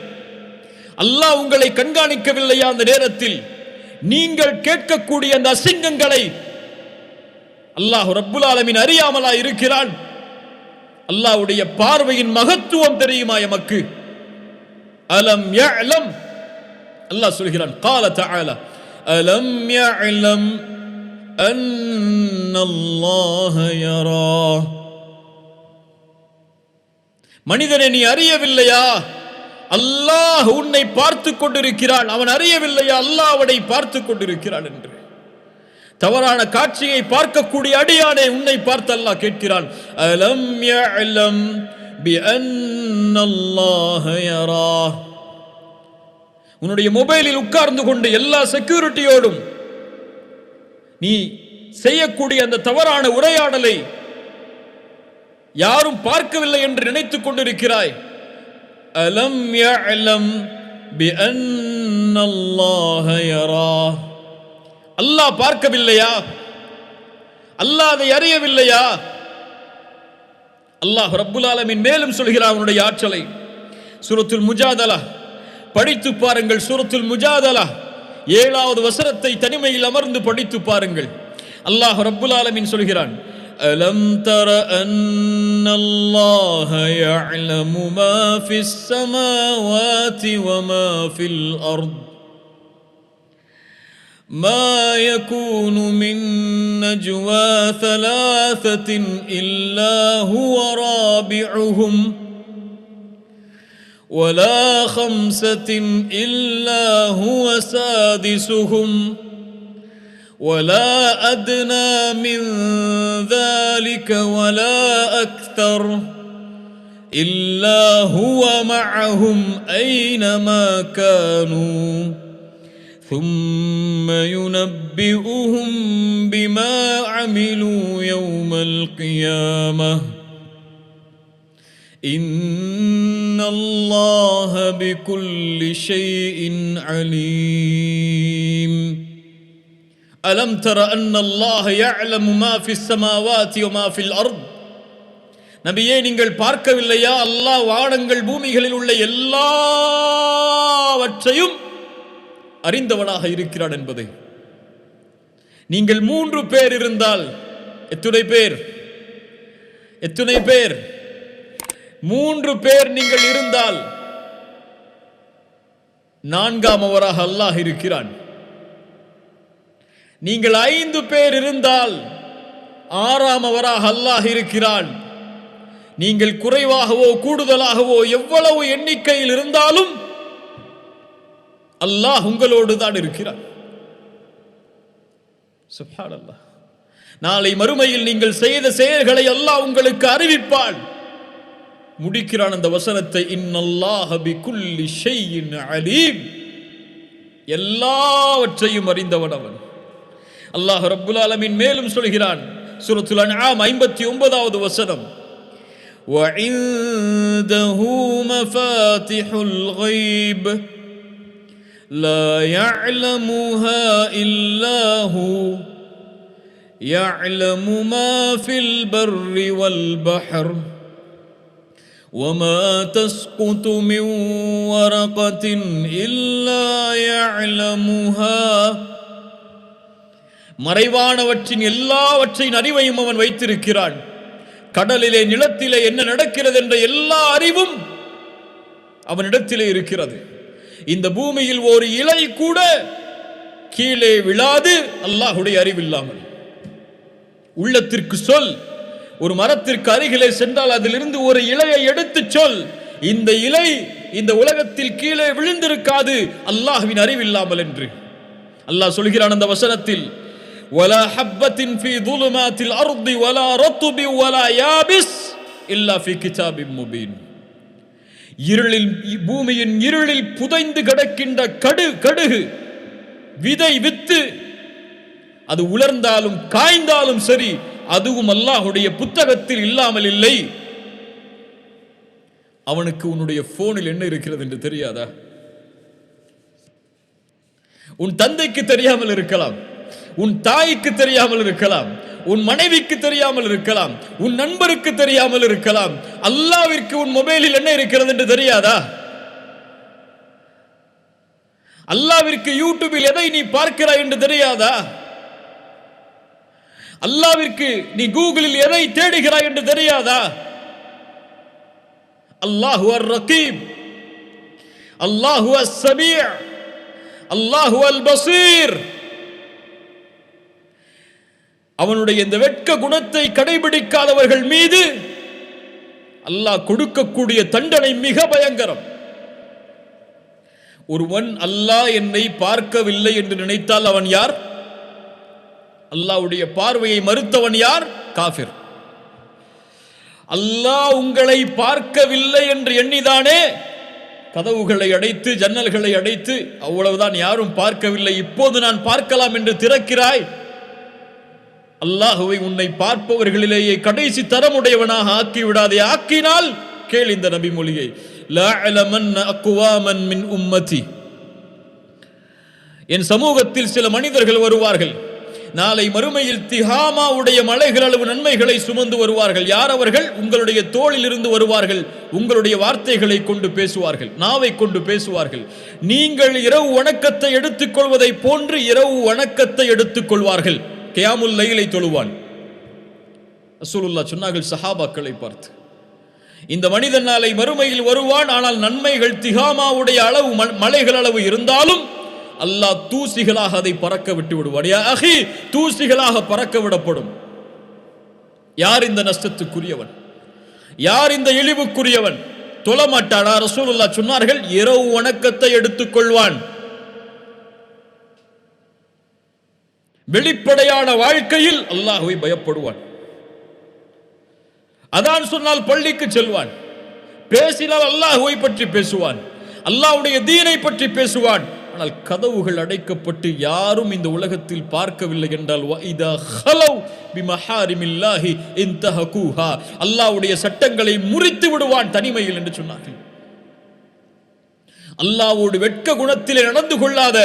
அல்லாஹ் உங்களை கண்காணிக்கவில்லையா? அந்த நேரத்தில் நீங்கள் கேட்கக்கூடிய அந்த அசிங்கங்களை அல்லாஹ் ரப்புல் ஆலமீன் அறியாமலா இருக்கிறான்? அல்லாஹ்வுடைய பார்வையின் மகத்துவம் தெரியுமா எமக்கு? அலம் யஅலம், அல்லாஹ் சொல்கிறான், قال تعالى அலம் யஅலம் அன்னல்லாஹ யரா. மனிதனே, நீ அறியவில்லையா? அல்லாஹ் உன்னை பார்த்து கொண்டிருக்கிறான். அவன் அறியவில்லையா அல்லாஹ் அவனை பார்த்து கொண்டிருக்கிறான் என்று? தவறான காட்சியை பார்க்கக்கூடிய அடியானே, உன்னை பார்த்து அல்லாஹ் கேட்கிறான். அலம் யஅலம் பிஅன்னல்லாஹ யரா. உன்னுடைய மொபைலில் உட்கார்ந்து கொண்டு எல்லா செக்யூரிட்டியோடும் நீ செய்யக்கூடிய அந்த தவறான உரையாடலை யாரும் பார்க்கவில்லை என்று நினைத்துக் கொண்டிருக்கிறாய். அலம் யஅலம் பிஅன்னல்லாஹ யரா. அல்லாஹ் பார்க்கவில்லையா? அல்லாஹ் அதை அறியவில்லையா? அல்லாஹ் ரப்புல் ஆலமீன் மேலும் சொல்கிறார் அவனுடைய ஆற்றலை. சூரத்துல் முஜாதலா படித்து பாருங்கள். சூரத்துல் முஜாதலா 7வது வசனத்தை தனிமையில் அமர்ந்து படித்து பாருங்கள். அல்லாஹ் ரப்புல் ஆலமீன் சொல்கிறான், அலம் தர அன்னல்லாஹ யஅலமு மா ஃபிஸ் ஸமாவாதி வ மா ஃபில் அர்த் ما يكون من نجوى ثلاثة إلا هو رابعهم ولا خمسة إلا هو سادسهم ولا أدنى من ذلك ولا أكثر إلا هو معهم أينما كانوا ثم ينبئهم بما عملوا يوم القيامة إن الله بكل شيء عليم ألم تر أن الله يعلم ما في السماوات وما في الأرض நபியே நீங்கள் பார்க்கவில்லையா அல்லாஹ் வானங்கள் பூமிகளில் உள்ள எல்லாவற்றையும் அறிந்தவனாக இருக்கிறான் என்பதை. நீங்கள் 3 பேர் இருந்தால் எத்தனை பேர் 3 பேர் நீங்கள் இருந்தால் 4ஆமவராக அல்லாஹ் இருக்கிறான். நீங்கள் 5 பேர் இருந்தால் 6ஆமவராக அல்லாஹ் இருக்கிறான். நீங்கள் குறைவாகவோ கூடுதலாகவோ எவ்வளவு எண்ணிக்கையில் இருந்தாலும் அல்லாஹ் உங்களோடு தான் இருக்கிறார். சுப்ஹானல்லாஹ். நாளை மறுமையில் நீங்கள் செய்த செயல்களை அல்லாஹ் உங்களுக்கு அறிவிப்பான். முடிக்கிறான் அந்த வசனத்தை, இன்னல்லாஹ பிகுல்லி ஷைஇன் அலீம். எல்லாவற்றையும் அறிந்தவன் அவன். அல்லாஹ் ரப்புல் ஆலமீன் மேலும் சொல்கிறான் சூரத்துல் அன்ஆம் 59வது வசனம், وعنده مفاتح الغيب لا يعلمها إلا هو يعلم ما في البر والبحر وما تسقط من ورقة إلا يعلمها. மறைவானவற்றின் எல்லாவற்றின் அறிவையும் அவன் வைத்திருக்கிறான். கடலிலே நிலத்திலே என்ன நடக்கிறது என்ற எல்லா அறிவும் அவனிடத்திலே இருக்கிறது. இந்த பூமியில் ஒரு இலை கூட கீழே விழாது அல்லாஹ்வுடைய அறிவில்லாமல். உள்ளத்திற்கு சொல், ஒரு மரத்திற்கு அருகிலே சென்றால் அதிலிருந்து ஒரு இலையை எடுத்து சொல், இந்த இலை இந்த உலகத்தில் கீழே விழுந்திருக்காது அல்லாஹ்வின் அறிவில்லாமல் என்று. அல்லாஹ் சொல்கிறான் அந்த வசனத்தில், ولا حبة في ظلمات الأرض ولا رطب ولا يابس إلا في كتاب مبين. இருளில், பூமியின் இருளில் புதைந்து கிடக்கின்ற கடுகு விதை வித்து அது உலர்ந்தாலும் காய்ந்தாலும் சரி, அதுவும் அல்லாஹ்வுடைய புத்தகத்தில் இல்லாமல் இல்லை. அவனுக்கு உன்னுடைய போனில் என்ன இருக்கிறது என்று தெரியாதா? உன் தந்தைக்கு தெரியாமல் இருக்கலாம், உன் தாய்க்கு தெரியாமல் இருக்கலாம், உன் மனைவிக்கு தெரியாமல் இருக்கலாம், உன் நண்பருக்கு தெரியாமல் இருக்கலாம். அல்லாஹ்விற்கு உன் மொபைலில் என்ன இருக்கிறது என்று தெரியாதா? அல்லாஹ்விற்கு யூடியூபில் எதை நீ பார்க்கிறாய் என்று தெரியாதா? அல்லாஹ்விற்கு நீ கூகுளில் எதை தேடுகிறாய் என்று தெரியாதா? அல்லாஹு அர் ரகீப், அல்லாஹு அஸ் ஸமீ', அல்லாஹு அல் பஸீர். அவனுடைய இந்த வெட்க குணத்தை கடைபிடிக்காதவர்கள் மீது அல்லாஹ் கொடுக்கக்கூடிய தண்டனை மிக பயங்கரம். ஒருவன் அல்லாஹ் என்னை பார்க்கவில்லை என்று நினைத்தால் அவன் யார்? அல்லாஹ்வுடைய பார்வையை மறுத்தவன் யார்? காஃபிர். அல்லாஹ் உங்களை பார்க்கவில்லை என்று எண்ணிதானே கதவுகளை அடைத்து ஜன்னல்களை அடைத்து, அவ்வளவுதான், யாரும் பார்க்கவில்லை, இப்போது நான் பார்க்கலாம் என்று திறக்கிறாய். அல்லாஹுவை உன்னை பார்ப்பவர்களிலேயே கடைசி தரமுடையவனாக ஆக்கிவிடாதே. ஆக்கினால் கேள் இந்த நபி மொழியை, லா அலமன்ன அக்வாமன் மின் உம்மதி. என் சமூகத்தில் சில மனிதர்கள் வருவார்கள், நாளை மறுமையில் திஹாமாவுடைய மலைகள் அளவு நன்மைகளை சுமந்து வருவார்கள். யார் அவர்கள்? உங்களுடைய தோளில் இருந்து வருவார்கள். உங்களுடைய வார்த்தைகளை கொண்டு பேசுவார்கள், நாவை கொண்டு பேசுவார்கள். நீங்கள் இரவு வணக்கத்தை எடுத்துக் கொள்வதை போன்று இரவு வணக்கத்தை எடுத்துக் கொள்வார்கள். கியாமுல் லைலை தொழுவான். ரசூலுல்லாஹ் சொன்னார்கள் சஹாபாக்களை பார்த்து, இந்த மனிதன் நாளை மறுமையில் வருவான், ஆனால் நன்மைகள் திஹாமாவுடைய அளவு மலைகள் அளவு இருந்தாலும் அல்லாஹ் தூசிகளாக அதை பறக்க விட்டு விடுவான். யா அஹி, தூசிகளாக பறக்க விடப்படும். யார் இந்த நஷ்டத்துக்குரியவன்? யார் இந்த இழிவுக்குரியவன்? தொழமாட்டானா? ரசூலுல்லாஹ் சொன்னார்கள், இரவு வணக்கத்தை எடுத்துக்கொள்வான். வெளிப்படையான வாழ்க்கையில் அல்லாஹ்வை பயப்படுவான். அதான் சொன்னால் பள்ளிக்கு செல்வான். பேசினால் அல்லாஹ்வை பற்றி பேசுவான், அல்லாஹ்வுடைய தீனை பற்றி பேசுவான். ஆனால் கதவுகள் அடைக்கப்பட்டு யாரும் இந்த உலகத்தில் பார்க்கவில்லை என்றால் வஇதா ஹலவ் பிமஹாரிமில்லாஹி இன்தஹகுஹா, அல்லாஹ்வுடைய சட்டங்களை முறித்து விடுவான் தனிமையில் என்று சொன்னார்கள். அல்லாஹ்வோடு வெட்க குணத்திலே நடந்து கொள்ளாத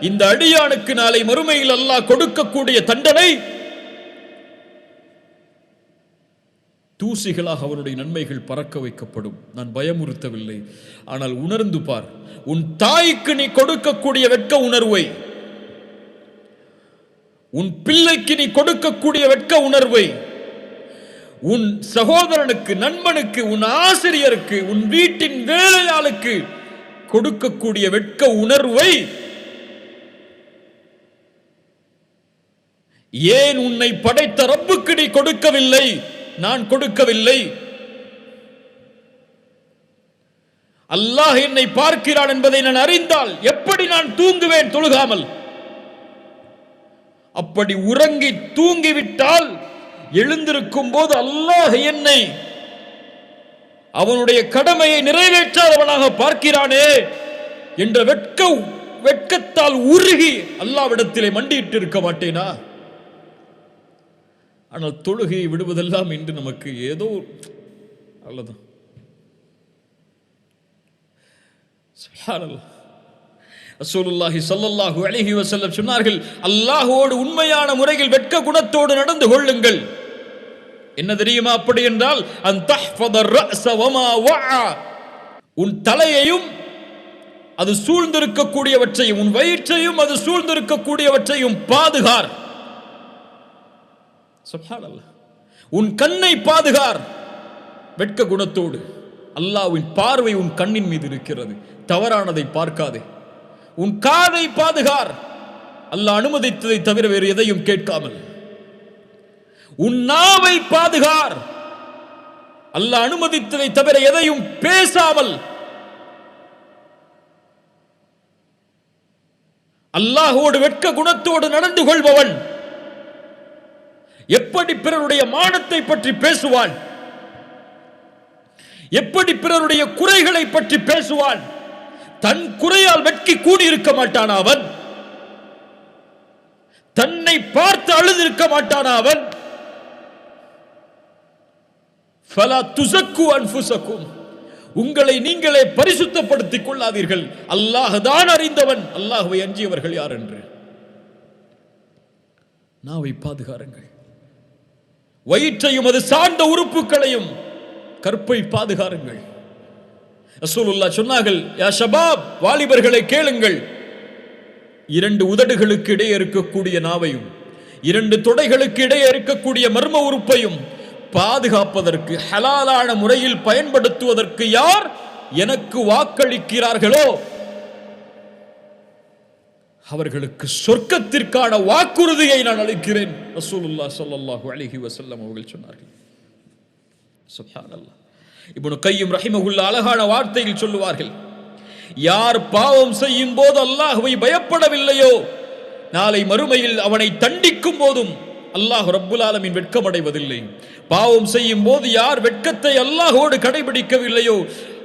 இந்த அடியானுக்கு நாளை மறுமையில் அல்லாஹ் கொடுக்கக்கூடிய தண்டனை தூசிகளாக அவனுடைய நன்மைகள் பறக்க வைக்கப்படும். நான் பயமுறுத்தவில்லை, ஆனால் உணர்ந்து பார். உன் தாய்க்கு நீ கொடுக்கக்கூடிய வெட்க உணர்வை, உன் பிள்ளைக்கு நீ கொடுக்கக்கூடிய வெட்க உணர்வை, உன் சகோதரனுக்கு, நண்பனுக்கு, உன் ஆசிரியருக்கு, உன் வீட்டின் வேலையாளுக்கு கொடுக்கக்கூடிய வெட்க உணர்வை ஏன் உன்னை படைத்த ரப்புக்கு நீ கொடுக்கவில்லை? நான் கொடுக்கவில்லை. அல்லாஹ் என்னை பார்க்கிறான் என்பதை நான் அறிந்தால் எப்படி நான் தூங்குவேன் தொழுகாமல்? அப்படி உறங்கி தூங்கிவிட்டால் எழுந்திருக்கும் போது அல்லாஹ் என்னை அவனுடைய கடமையை நிறைவேற்றாதவனாக பார்க்கிறானே என்ற வெட்கத்தால் உருகி அல்லாஹ்விடத்திலே மண்டியிட்டு இருக்க மாட்டேனா? ஆனால் தொழுகையை விடுவதெல்லாம் இன்று நமக்கு ஏதோ அவ்வளவுதான். சுப்ஹானல்லாஹ். ரசூலுல்லாஹி ஸல்லல்லாஹு அலைஹி வஸல்லம் சொன்னார்கள், அல்லாஹ்வோடு உண்மையான முறையில் வெட்க குணத்தோடு நடந்து கொள்ளுங்கள். என்ன தெரியுமா அப்படி என்றால், அன் தஹ்ஃபதர் ரஅஸ வமா வஆ, உன் தலையையும் அது சூழ்ந்திருக்கக்கூடியவற்றையும், உன் வயிற்றையும் அது சூழ்ந்திருக்கக்கூடியவற்றையும் பாதுகார். சுப்ஹானல்லாஹ். உன் கண்ணை பாதுகார் வெட்க குணத்தோடு. அல்லாஹ்வின் பார்வை உன் கண்ணின் மீது இருக்கிறது, தவறானதை பார்க்காதே. உன் காதை பாதுகார், அல்லாஹ் அனுமதித்ததை தவிர வேறு எதையும் கேட்காமல். உன் நாவை பாதுகார், அல்லாஹ் அனுமதித்ததை தவிர எதையும் பேசாமல். அல்லாஹ்வோடு வெட்க குணத்தோடு நடந்து கொள்பவன் எப்படி பிறருடைய மானத்தை பற்றி பேசுவான்? எப்படி பிறருடைய குறைகளை பற்றி பேசுவான்? தன் குறையால் வெட்கி கூடியிருக்க மாட்டான் அவன். தன்னை பார்த்து அழுதிருக்க மாட்டான் அவன். ஃபலா துஸக்கு அன்ஃபுஸக்கும், உங்களை நீங்களே பரிசுத்தப்படுத்திக் கொள்ளாதீர்கள். அல்லாஹ் தான் அறிந்தவன், அல்லாஹ்வை அஞ்சியவர்கள் யார் என்று. நாவை பாதுகாருங்கள். வயிற்றையும் அது சார்ந்த உறுப்புகளையும், கற்பை பாதுகாருங்கள். ரசூலுல்லாஹ் சொன்னார்கள், யா ஷபாப், வாலிபர்களை கேளுங்கள், இரண்டு உதடுகளுக்கு இடையே இருக்கக்கூடிய நாவையும், இரண்டு தொடைகளுக்கு இடையே இருக்கக்கூடிய மர்ம உறுப்பையும் பாதுகாப்பதற்கு, ஹலாலான முறையில் பயன்படுத்துவதற்கு யார் எனக்கு வாக்களிக்கிறார்களோ அவர்களுக்கு சொர்க்கத்திற்கான வாக்குறுதியை நான் அளிக்கிறேன். ரசூலுல்லாஹ் ஸல்லல்லாஹு அலைஹி வஸல்லம் அவர்கள் சொன்னார்கள். சுப்ஹானல்லாஹ். இப்னு கய்யிம் ரஹிமஹுல்லாஹ் அழகான வார்த்தையில் சொல்லுவார்கள், யார் பாவம் செய்யும் போது அல்லாஹ்வை பயப்படவில்லையோ நாளை மறுமையில் அவனை தண்டிக்கும் போதும் அல்லாஹ் ரப்புல் ஆலமீன் வெட்கமடைவதில்லை. பாவம் செய்யும் போது யார் வெட்கத்தை அல்லாஹ்வோடு கடைபிடிக்கவில்லையோ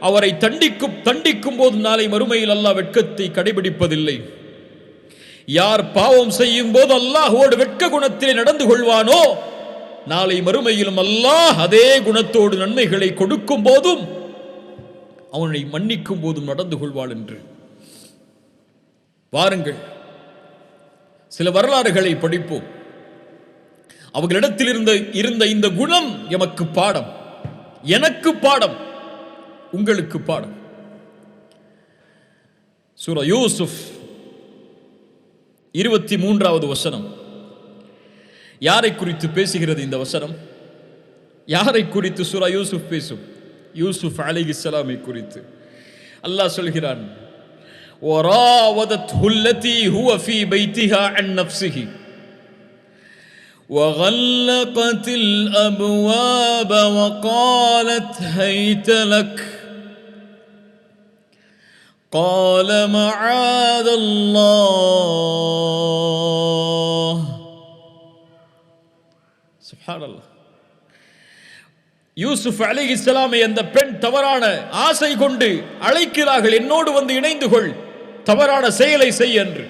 அவரை தண்டிக்கும் போது நாளை மறுமையில் அல்லாஹ் வெட்கத்தை கடைபிடிப்பதில்லை. யார் பாவம் செய்யும் போது அல்லாஹ்வோடு வெட்க குணத்திலே நடந்து கொள்வானோ நாளை மறுமையிலும் அல்லாஹ் அதே குணத்தோடு நன்மைகளை கொடுக்கும் போதும் அவனை மன்னிக்கும் போதும் நடந்து கொள்வாள் என்று. வாருங்கள், சில வரலாறுகளை படிப்போம். அவர்களிடத்தில் இருந்த இந்த குணம் எமக்கு பாடம், எனக்கு பாடம், உங்களுக்கு பாடம். சூரா யூசுப் 23வது வசனம். யாரை குறித்து பேசுகிறது இந்த வசனம்? யாரை குறித்து சூரா யூசுப் பேசும்? யூசுப் அலைஹிஸ்ஸலாமை குறித்து. அல்லாஹ் சொல்கிறான், وراودته التي هو في بيتها عن نفسه وغلقت الأبواب وقالت هيت لك قال معاذ الله. சுப்ஹானல்லாஹ். யூசுப் அலைஹிஸ்ஸலாமை அந்த பெண் தவறான ஆசை கொண்டு அழைக்கிறார்கள், என்னோடு வந்து இணைந்து கொள், தவறான செயலை செய் என்று.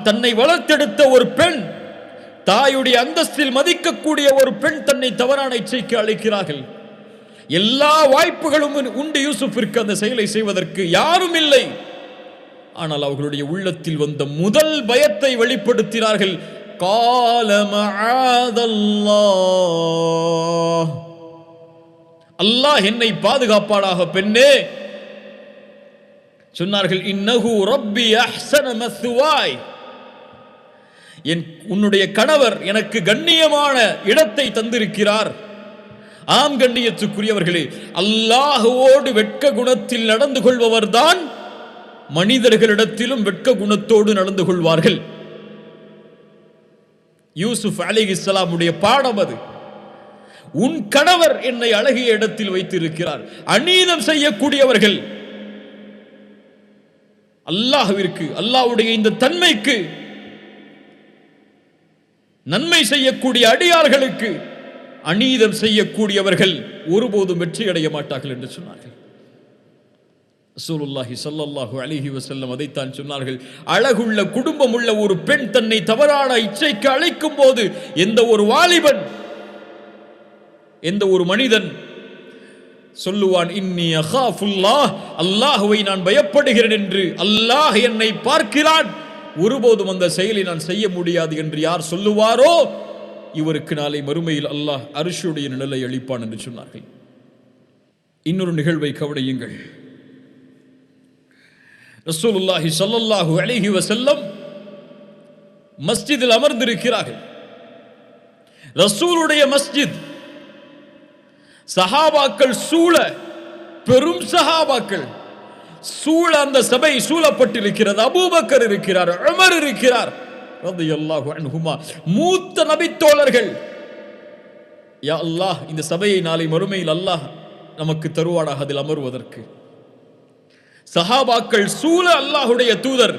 தன்னை வளர்த்தெடுத்த ஒரு பெண், தாயுடைய அந்தஸ்தில் மதிக்கக்கூடிய ஒரு பெண் தன்னை தவறான இச்சைக்கு அழைக்கிறார்கள். எல்லா வாய்ப்புகளும் உண்டு யூசுஃபிற்கு அந்த செயலை செய்வதற்கு, யாரும் இல்லை. ஆனால் அவர்களுடைய உள்ளத்தில் வந்த முதல் பயத்தை வெளிப்படுத்தினார்கள். قال معاذ الله, அல்லாஹ் என்னை பாதுகாப்பானாக பெண்ணே. சொன்னார்கள், இன்னஹு ரப்பி அஹ்ஸன மஸ்வாய், உன்னுடைய கணவர் எனக்கு கண்ணியமான இடத்தை தந்திருக்கிறார். ஆம் கண்ணியத்துக்குரியவர்களே, அல்லாஹ்வோடு வெட்க குணத்தில் நடந்து கொள்பவர்தான் மனிதர்களிடத்திலும் வெட்க குணத்தோடு நடந்து கொள்வார்கள். யூசுப் அலைஹிஸ்ஸலாமுடைய பாடம் அது. உன் கணவர் என்னை அழகிய இடத்தில் வைத்திருக்கிறார். அநீதம் செய்யக்கூடியவர்கள் அல்லாஹ்விற்கு, அல்லாஹ்வுடைய இந்த தன்மைக்கு, நன்மை செய்யக்கூடிய அடியார்களுக்கு அநீதம் செய்யக்கூடியவர்கள் ஒருபோதும் வெற்றி அடைய மாட்டார்கள் என்று சொன்னார்கள். ரசூலுல்லாஹி ஸல்லல்லாஹு அலைஹி வஸல்லம் அதைத்தான் சொன்னார்கள். அழகுள்ள குடும்பம் உள்ள ஒரு பெண் தன்னை தவறான இச்சைக்கு அழைக்கும் போது எந்த ஒரு வாலிபன், எந்த ஒரு மனிதன் சொல்லுவான், இன்னி அகாஃபுல்லாஹ், அல்லாஹ்வை நான் பயப்படுகிறேன் என்று, அல்லாஹ் என்னை பார்க்கிறான், ஒருபோதும் அந்த செயலை நான் செய்ய முடியாது என்று யார் சொல்லுவாரோ இவருக்கு நாளை மறுமையில் அல்லாஹ் அர்ஷுடைய நிழலை அளிப்பான் என்று சொன்னார்கள். இன்னொரு நிகழ்வை கவனியுங்கள். ரசூலுல்லாஹி ஸல்லல்லாஹு அலைஹி வஸல்லம் மஸ்ஜிதில் அமர்ந்திருக்கிறார்கள். ரசூலுடைய மஸ்ஜித், சஹாபாக்கள் சூழ, பெரும் சஹாபாக்கள் சூழ அந்த சபை சூழப்பட்டிருக்கிறது. அபூபக்கர் இருக்கிறார், உமர் இருக்கிறார் ரலியல்லாஹு அன்ஹுமா, மூத்த நபித்தோழர்கள். யா அல்லாஹ், இந்த சபையை நாளை மறுமையில் அல்லாஹ் நமக்கு தருவானாக அதில் அமர்வதற்கு. சஹாபாக்கள் சூழ அல்லாஹுடைய தூதர்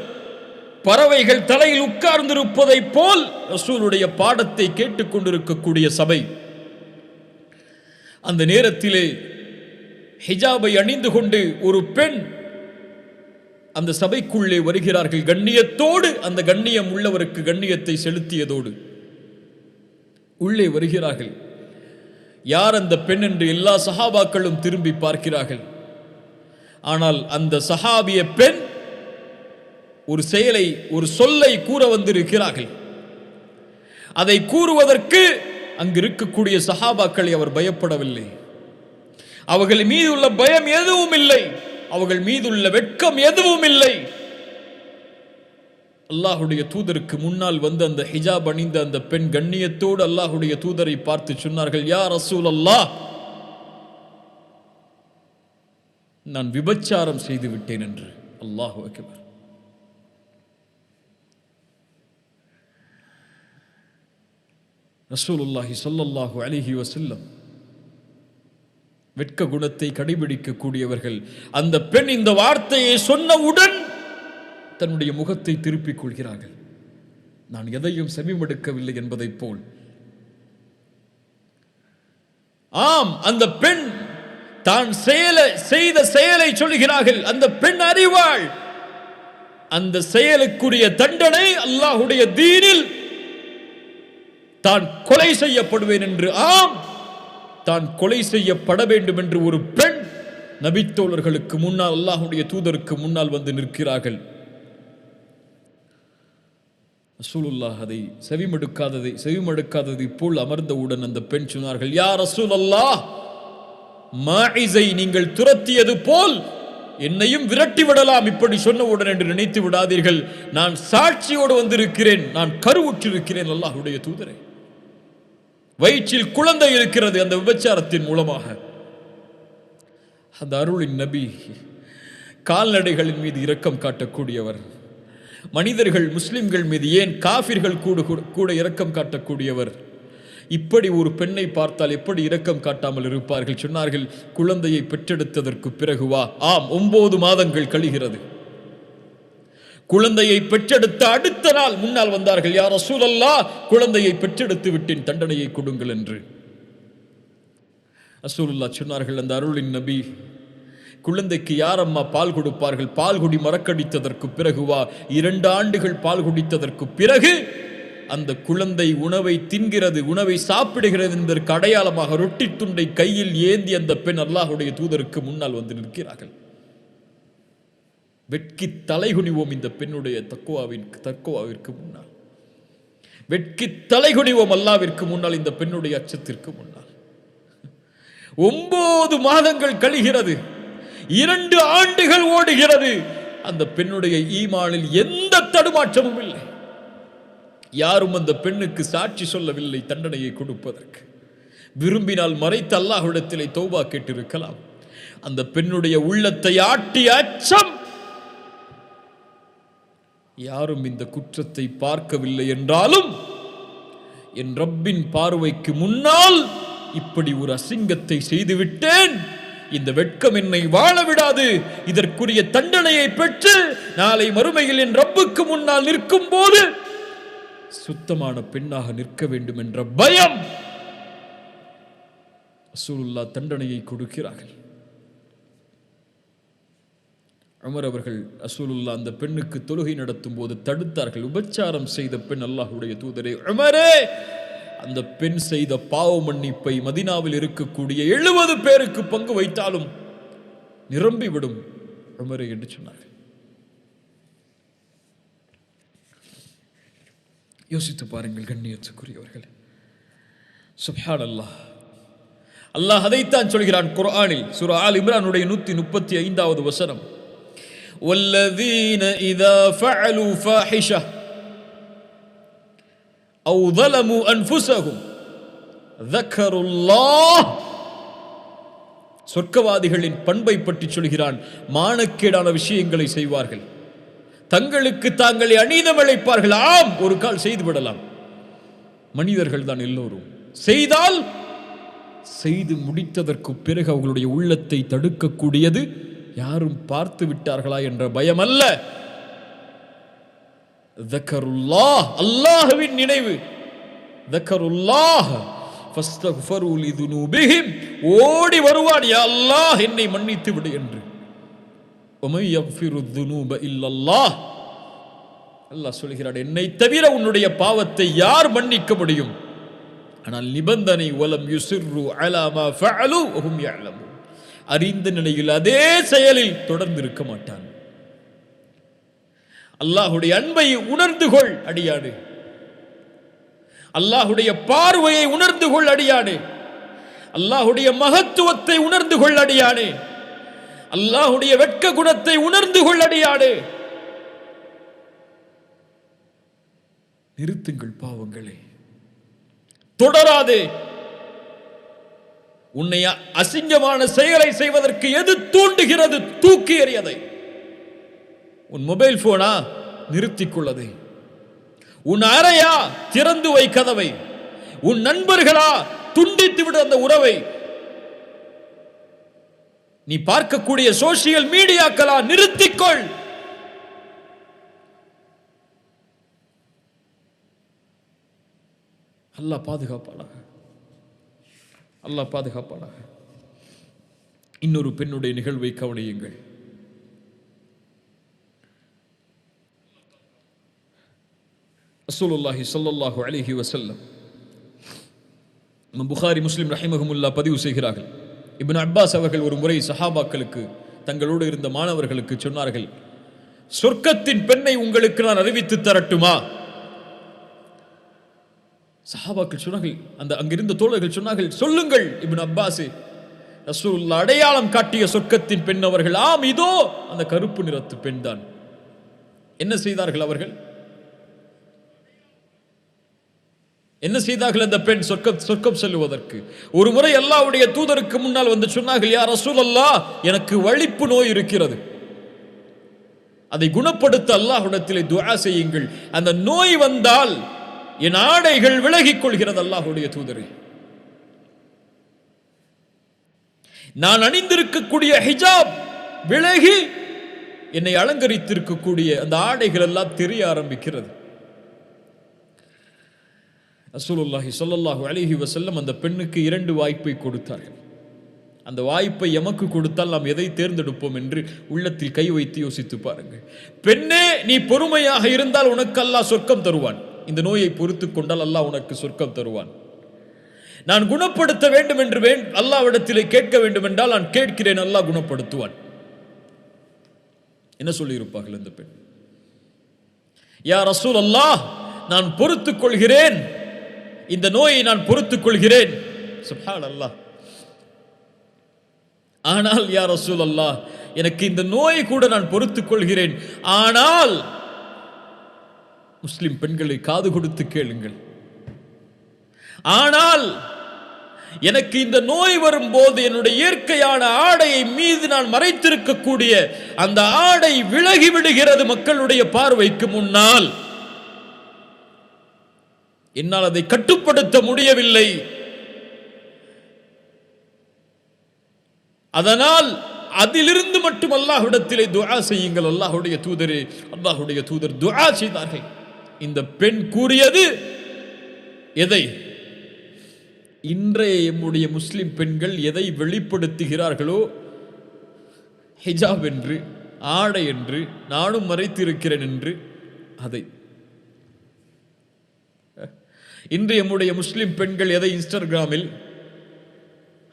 பறவைகள் தலையில் உட்கார்ந்திருப்பதை போல் ரசூலுடைய பாடத்தை கேட்டுக்கொண்டிருக்கக்கூடிய சபை. அந்த நேரத்திலே ஹிஜாபை அணிந்து கொண்டு ஒரு பெண் அந்த சபைக்குள்ளே வருகிறார்கள். கண்ணியத்தோடு, அந்த கண்ணியம் உள்ளவருக்கு கண்ணியத்தை செலுத்தியதோடு உள்ளே வருகிறார்கள். யார் அந்த பெண் என்று எல்லா சஹாபாக்களும் திரும்பி பார்க்கிறார்கள். ஆனால் அந்த சஹாபிய பெண் ஒரு செயலை, ஒரு சொல்லை கூற வந்திருக்கிறார்கள். அதை கூறுவதற்கு அங்கு இருக்கக்கூடிய சஹாபாக்களை அவர் பயப்படவில்லை. அவர்கள் மீது உள்ள பயம் எதுவும் இல்லை, அவர்கள் மீதுள்ள வெட்கம் எதுவும் இல்லை. அல்லாஹுடைய தூதருக்கு முன்னால் வந்து அந்த ஹிஜாப் அணிந்த அந்த பெண் கண்ணியத்தோடு அல்லாஹுடைய தூதரை பார்த்து சொன்னார்கள், யா ரசூலல்லாஹ், நான் விபச்சாரம் செய்து விட்டேன் என்று. அல்லாஹு அக்பர். ரசூலுல்லாஹி ஸல்லல்லாஹு அலைஹி வஸல்லம் வெட்க குணத்தை கடைபிடிக்கக்கூடியவர்கள். அந்த பெண் இந்த வார்த்தையை சொன்னவுடன் தன்னுடைய முகத்தை திருப்பிக் கொள்கிறார்கள், நான் எதையும் செவிமடுக்கவில்லை என்பதை போல். ஆம், அந்த பெண் தான் செய்த செயலை சொல்கிறார்கள். அந்த பெண் அறிவாள். அந்த செயலுக்குரிய தண்டனை அல்லாஹுடைய தீனில் தான் கொலை செய்யப்படுவேன் என்று, ஆம், தான் கொலை செய்யப்பட வேண்டும் என்று ஒரு பெண் நபித்தோழர்களுக்கு முன்னால், அல்லாஹுடைய தூதருக்கு முன்னால் வந்து நிற்கிறார்கள். ரசூலுல்லாஹ் அதை செவிமடுக்காததை போல் அமர்ந்தவுடன் அந்த பெண் சொன்னார்கள், யா ரசூலல்லாஹ், மாஇஸை நீங்கள் துரத்தியது போல் என்னையும் விரட்டி விடலாம் இப்படி சொன்னவுடன் என்று நினைத்து விடாதீர்கள். நான் சாட்சியோடு வந்திருக்கிறேன், நான் கருவுற்றிருக்கிறேன். அல்லாஹ்வுடைய தூதரே, வயிற்றில் குழந்தை இருக்கிறது அந்த விபச்சாரத்தின் மூலமாக. அந்த அருளின் நபி கால்நடைகளின் மீது இரக்கம் காட்டக்கூடியவர், மனிதர்கள் முஸ்லிம்கள் மீது, ஏன் காஃபிர்கள் கூட இரக்கம் காட்டக்கூடியவர். இப்படி ஒரு பெண்ணை பார்த்தால் எப்படி இரக்கம் காட்டாமல் இருப்பார்கள்? சொன்னார்கள், குழந்தையை பெற்றெடுத்ததற்கு பிறகுவா? ஆம், 9 மாதங்கள் கழிகிறது. குழந்தையை பெற்றெடுத்த அடுத்த நாள் முன்னால் வந்தார்கள், யா ரசூலல்லாஹ், குழந்தையை பெற்றெடுத்து விட்டேன், தண்டனையை கொடுங்கள் என்று. ரசூலுல்லாஹ் சொன்னார்கள், அந்த அருளின் நபி, குழந்தைக்கு யார் அம்மா பால் கொடுப்பார்கள்? பால்குடி மறக்கடித்ததற்கு பிறகுவா? 2 ஆண்டுகள் பால் குடித்ததற்கு பிறகு அந்த குழந்தை உணவை தின்கிறது, உணவை சாப்பிடுகிறது என்பதற்கு அடையாளமாக ரொட்டி துண்டை கையில் ஏந்தி அந்த பெண் அல்லாஹ்வுடைய தூதருக்கு முன்னால் வந்து நிற்கிறார்கள். வெட்கி தலைகுனிவோம் இந்த பெண்ணுடைய தக்குவாவிற்கு முன்னால், வெட்கி தலைகுனிவோம் அல்லாஹ்விற்கு முன்னால், இந்த பெண்ணுடைய அச்சத்திற்கு முன்னால். 9 மாதங்கள் கழிகிறது, 2 ஆண்டுகள் ஓடுகிறது. அந்த பெண்ணுடைய ஈமானில் எந்த தடுமாற்றமும் இல்லை. யாரும் அந்த பெண்ணுக்கு சாட்சி சொல்லவில்லை தண்டனையை கொடுப்பதற்கு. விரும்பினால் மறைத்து அல்லாஹ்விடத்திலே தௌபா கேட்டிருக்கலாம். அந்த பெண்ணுடைய உள்ளத்தை ஆட்டிய அச்சம். யாரும் இந்த குற்றத்தை பார்க்கவில்லை என்றாலும் என் ரப்பின் பார்வைக்கு முன்னால் இப்படி ஒரு அசிங்கத்தை செய்துவிட்டேன், இந்த வெட்கம் என்னை வாழ விடாது, இதற்குரிய தண்டனையை பெற்று நாளை மறுமையில் என் ரப்புக்கு முன்னால் நிற்கும் போது சுத்தமான பெண்ணாக நிற்க வேண்டும் என்ற பயம். ரசூலுல்லாஹ் தண்டனையை கொடுக்கிறார்கள். உமர் அவர்கள் ரசூலுல்லாஹ் அந்த பெண்ணுக்கு தொழுகை நடத்தும் போது தடுத்தார்கள். உபச்சாரம் செய்த பெண், அல்லாஹ்வுடைய தூதரே, உமரே, அந்த பெண் செய்த பாவ மன்னிப்பை மதீனாவில் இருக்கக்கூடிய 70 பேருக்கு பங்கு வைத்தாலும் நிரம்பிவிடும் உமரே என்று சொன்னார்கள். யோசித்து பாருங்கள் கண்ணியத்துக்குரியவர்கள். சுப்ஹானல்லாஹ், அல்லாஹ் அதைத்தான் சொல்கிறான் குர்ஆனில், சூரா ஆல் இம்ரானுடைய 135வது வசனம், வல்லதீன இதா ஃபஅலு ஃபாஹிஷா أو ظلموا أنفسهم ذكروا الله. சொர்க்கவாதிகளின் பண்பை பற்றி சொல்கிறான். மானக்கேடான விஷயங்களை செய்வார்கள், தங்களுக்கு தாங்களே அநீதம் இழைப்பார்கள். ஆம், ஒரு கால் செய்து விடலாம், மனிதர்கள் தான் எல்லோரும். செய்தால் செய்து முடித்ததற்கு பிறகு அவர்களுடைய உள்ளத்தை தடுக்கக்கூடியது யாரும் பார்த்து விட்டார்களா என்ற பயம் அல்ல, தக்கருல்லாஹ், அல்லாஹ்வின் நினைவு. தக்கருல்லாஹ் ஃபஸ்தக்ஃபரு லிதுனூபிஹிம், ஓடி வருவான், யா அல்லாஹ் என்னை மன்னித்து விடு என்று. வமை யக்ஃபிரு ذுனூப இல்லல்லாஹ், அல்லாஹ் சொல்கிறான், என்னை தவிர உன்னுடைய பாவத்தை யார் மன்னிக்க முடியும்? ஆனால் நிபந்தனை, வலம் யுஸிர்ரு அலா மா ஃபஅலு வஹும் யஅலமூன், அறிந்த நிலையில் அதே செயலில் தொடர்ந்து இருக்க மாட்டான். அல்லாஹ்வுடைய அன்பை உணர்ந்து கொள் அடியாடு, அல்லாஹ்வுடைய பார்வையை உணர்ந்து கொள் அடியாடு, அல்லாஹ்வுடைய மகத்துவத்தை உணர்ந்து கொள் அடியாடு, அல்லாஹ்வுடைய வெட்க குணத்தை உணர்ந்து கொள் அடியாடு. நிறுத்துங்கள் பாவங்களை, தொடராதே. உன்னை அசிங்கமான செயலை செய்வதற்கு எது தூண்டுகிறது? தூக்கி எறியதை. உன் மொபைல் போனா நிறுத்திக் கொள்ளதை, உன் அறையா திறந்து வை கதவை, உன் நண்பர்களா துண்டித்து விடு அந்த உறவை, நீ பார்க்கக்கூடிய சோசியல் மீடியாக்களா நிறுத்திக்கொள். அல்லாஹ் பாதுகாப்பானாக, அல்லாஹ் பாதுகாப்பானாக. இன்னொரு பெண்ணுடைய நிகழ்வை கவனியுங்கள். ரசூலுல்லாஹி ஸல்லல்லாஹு அலைஹி வஸல்லம், புகாரி முஸ்லிம் ரஹிமஹுமுல்லாஹ் பதிவு செய்கிறார்கள், இப்னு அப்பாஸ் அவர்கள் ஒரு முறை சஹாபாக்களுக்கு, தங்களோடு இருந்த மாணவர்களுக்கு சொன்னார்கள், சொர்க்கத்தின் பெண்ணை உங்களுக்கு நான் அறிவித்து தரட்டுமா? சஹாபாக்கள் சொன்னார்கள், அந்த அங்கிருந்த தோழர்கள் சொன்னார்கள், சொல்லுங்கள் இப்னு அப்பாஸ். ரசூலுல்லாஹ் அடையாளம் காட்டிய சொர்க்கத்தின் பெண் அவர்கள். ஆம், இதோ அந்த கருப்பு நிறத்து பெண் தான். என்ன செய்தார்கள் அவர்கள்? என்ன செய்தார்கள் அந்த பெண் சொர்க்கம் செல்லுவதற்கு? ஒரு முறை அல்லாஹ்வுடைய தூதருக்கு முன்னால் வந்து சொன்னார்கள், யா ரசூலல்லாஹ், எனக்கு வலிப்பு நோய் இருக்கிறது, அதை குணப்படுத்த அல்லாஹ்விடத்திலே துஆ செய்யுங்கள். அந்த நோய் வந்தால் என் ஆடைகள் விலகிக் கொள்கிறது. அல்லாஹ்வுடைய தூதரே, நான் அணிந்திருக்கக்கூடிய ஹிஜாப் விலகி என்னை அலங்கரித்திருக்கக்கூடிய அந்த ஆடைகள் எல்லாம் தெரிய ஆரம்பிக்கிறது. ரசூலுல்லாஹி ஸல்லல்லாஹு அலைஹி வஸல்லம் அந்த பெண்ணுக்கு 2 வாய்ப்பை கொடுத்தார்கள். அந்த வாய்ப்பை எமக்கு கொடுத்தால் நாம் எதை தேர்ந்தெடுப்போம் என்று உள்ளத்தில் கை வைத்து யோசித்து பாருங்கள். பெண்ணே, நீ பொறுமையாக இருந்தால் உனக்கு அல்லாஹ் சொர்க்கம் தருவான். இந்த நோயை பொறுத்துக் கொண்டால் அல்லாஹ் உனக்கு சொர்க்கம் தருவான். நான் குணப்படுத்த வேண்டும் என்று அல்லாஹ்விடத்திலே கேட்க வேண்டும் என்றால் நான் கேட்கிறேன், அல்லாஹ் குணப்படுத்துவான். என்ன சொல்லி இருப்பார்கள் அந்த பெண்? யா ரசூல் அல்லாஹ், நான் பொறுத்துக் கொள்கிறேன், இந்த நோயை நான் பொறுத்துக் கொள்கிறேன். சுப்ஹானல்லாஹ். ஆனால் யா ரசூல் அல்லாஹ், எனக்கு இந்த நோயை கூட நான் பொறுத்துக் கொள்கிறேன். ஆனால் முஸ்லிம் பெண்களை காது கொடுத்து கேளுங்கள், ஆனால் எனக்கு இந்த நோய் வரும்போது என்னுடைய இயற்கையான ஆடையை மீது நான் மறைத்திருக்கக்கூடிய அந்த ஆடை விலகி விடுகிறது மக்களுடைய பார்வைக்கு முன்னால். என்னால் அதை கட்டுப்படுத்த முடியவில்லை. அதனால் அதிலிருந்து மட்டும் அல்லாஹ்விடத்திலே துஆ செய்யுங்கள். அல்லாஹ்வுடைய தூதரே, அல்லாஹ்வுடைய தூதர் துஆ செய்தார்கள். இந்த பெண் கூறியது எதை? இன்றைய நம்முடைய முஸ்லிம் பெண்கள் எதை வெளிப்படுத்துகிறார்களோ, ஹிஜாப் என்று, ஆடை என்று, நானும் மறைத்திருக்கிறேன் என்று, அதை இன்றைய நம்முடைய முஸ்லிம் பெண்கள் எதை இன்ஸ்டாகிராமில்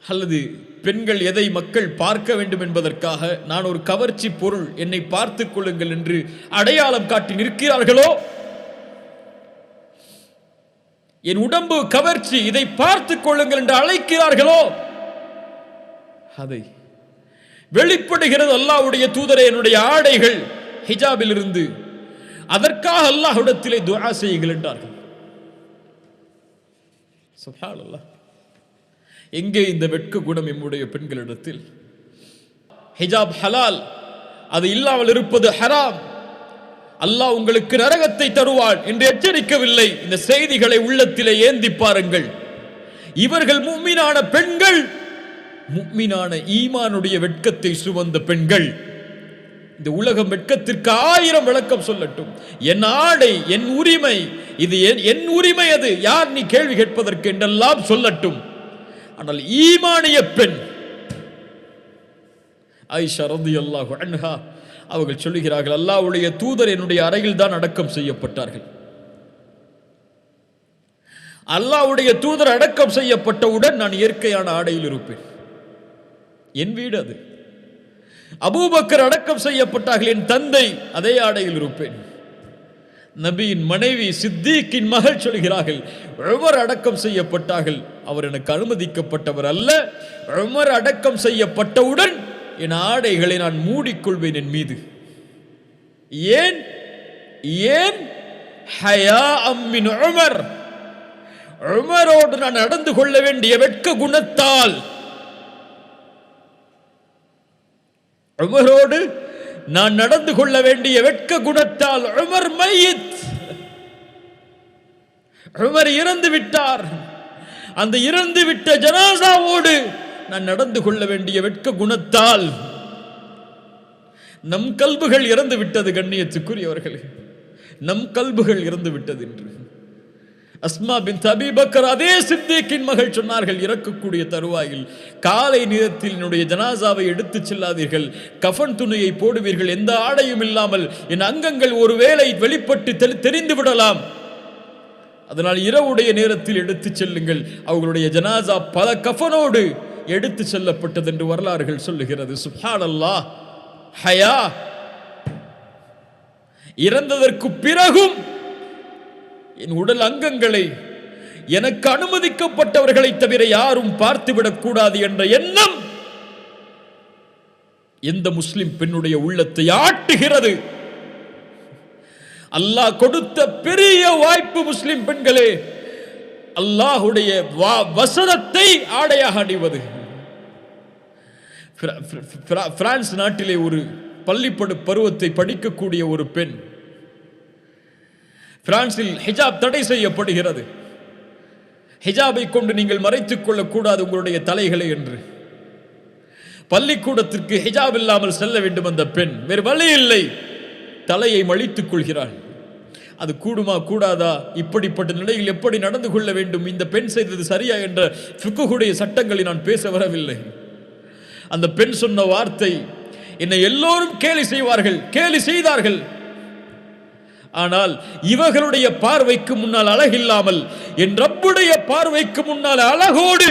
அல்லது பெண்கள் எதை மக்கள் பார்க்க வேண்டும் என்பதற்காக நான் ஒரு கவர்ச்சி பொருள், என்னை பார்த்துக் கொள்ளுங்கள் என்று அடையாளம் காட்டி நிற்கிறார்களோ, என் உடம்பு கவர்ச்சி, இதை பார்த்துக் கொள்ளுங்கள் என்று அழைக்கிறார்களோ, அதை வெளிப்படுகிறது அல்லாஹ்வுடைய தூதரே என்னுடைய ஆடைகள் ஹிஜாபில் இருந்து. அதற்காக அல்லாஹ்விடத்திலே துஆ செய்யுங்கள் என்றார்கள். சுப்ஹானல்லாஹ். எங்கே இந்த வெட்க குணம் நம்முடைய பெண்களிடத்தில்? ஹிஜாப் ஹலால், அது இல்லாமல் இருப்பது ஹராம். அல்லாஹ் உங்களுக்கு நரகத்தை தருவான் என்று எச்சரிக்கவில்லை. இந்த செய்திகளை உள்ளத்திலே ஏந்தி பாருங்கள். இவர்கள் முஃமினான பெண்கள், முஃமினான ஈமானுடைய வெட்கத்தை சுமந்த பெண்கள். இந்த உலகம் வெட்கத்திற்கு 1000 விளக்கம் சொல்லட்டும். என் ஆடை, என் உரிமை, இது என் உரிமை, அது யார் நீ கேள்வி கேட்பதற்கு என்றெல்லாம் சொல்லட்டும். ஆனால் ஈமானிய பெண் ஆயிஷா ரலியல்லாஹு அன்ஹா அவர்கள் சொல்லுகிறார்கள், அல்லாஹ்வுடைய தூதர் என்னுடைய அறையில் தான் அடக்கம் செய்யப்பட்டார்கள். அல்லாஹ்வுடைய தூதர் அடக்கம் செய்யப்பட்டவுடன் நான் இயற்கையான ஆடையில் இருப்பேன். என் வீடு அது. அபூபக்கர் அடக்கம் செய்யப்பட்டார்கள், என் தந்தை அதே ஆடையில் இருப்பேன். நபியின் மனைவி சித்திக்கின் மகள் சொல்கிறார்கள், உமர் அடக்கம் செய்யப்பட்டார்கள், அவர் எனக்கு அனுமதிக்கப்பட்டவர் அல்ல. உமர் அடக்கம் செய்யப்பட்டவுடன் என் ஆடைகளை நான் மூடிக்கொள்வேன் என் மீது. ஏன்? ஏன்? ஹயாஅம் மின் உமர். உமரோடு நான் நடந்து கொள்ள வேண்டிய வெட்க குணத்தால், உமரோடு நான் நடந்து கொள்ள வேண்டிய வெட்க குணத்தால். உமர் மையித், உமர் இறந்து விட்டார். அந்த இறந்து விட்ட ஜனாசாவோடு நான் நடந்து கொள்ள வேண்டிய வெட்க குணத்தால் நம் கல்புகள் இறந்து விட்டது. கண்ணியத்துக்குரியவர்களே, நம் கல்புகள் இறந்து விட்டது என்று அஸ்மா பின்த் அபீ பக்கர் அதே சித்திக்கின் மகள் சொன்னார்கள், இறக்கக்கூடிய தருவாயில் காலை நேரத்தில் என்னுடைய ஜனாசாவை எடுத்துச் செல்லாதீர்கள், கஃன் துணியை போடுவீர்கள், எந்த ஆடையும் இல்லாமல் என் அங்கங்கள் ஒருவேளை வெளிப்பட்டு தெரிந்து விடலாம், அதனால் இரவுடைய நேரத்தில் எடுத்துச் செல்லுங்கள். அவர்களுடைய ஜனாசா பல கஃனோடு எடுத்து செல்லப்பட்டது என்று வரலாறுகள் சொல்லுகிறது. சுப்ஹானல்லாஹ். ஹயா, இறந்ததற்கு பிறகும் என் உடல் அங்கங்களை எனக்கு அனுமதிக்கப்பட்டவர்களை தவிர யாரும் பார்த்துவிடக் கூடாது என்ற எண்ணம் எந்த முஸ்லிம் பெண்ணுடைய உள்ளத்தை ஆட்டுகிறது? அல்லாஹ் கொடுத்த பெரிய வாய்ப்பு முஸ்லிம் பெண்களே, அல்லாஹ்வுடைய வசனத்தை ஆடையாக அணிவது. பிரான்ஸ் நாட்டிலே ஒரு பள்ளிப்படு பருவத்தை படிக்கக்கூடிய ஒரு பெண், பிரான்சில் ஹிஜாப் தடை செய்யப்படுகிறது. ஹிஜாபை கொண்டு நீங்கள் மறைத்துக் கொள்ளக்கூடாது உங்களுடைய தலைகளை என்று. பள்ளிக்கூடத்திற்கு ஹிஜாப் இல்லாமல் செல்ல வேண்டும் அந்த பெண். வேறு வழி இல்லை, தலையை மழித்துக் கொள்கிறாள். அது கூடுமா கூடாதா, இப்படிப்பட்ட நிலையில் எப்படி நடந்து கொள்ள வேண்டும், இந்த பெண் செய்தது சரியா என்ற ஃபிக்ஹுடைய சட்டங்களை நான் பேச வரவில்லை. அந்த பெண் சொன்ன வார்த்தை, என்னை எல்லோரும் கேலி செய்வார்கள், கேலி செய்தார்கள். ஆனால் இவர்களுடைய பார்வைக்கு முன்னால் அழகில்லாமல் என் ரப்புடைய பார்வைக்கு முன்னால் அழகோடு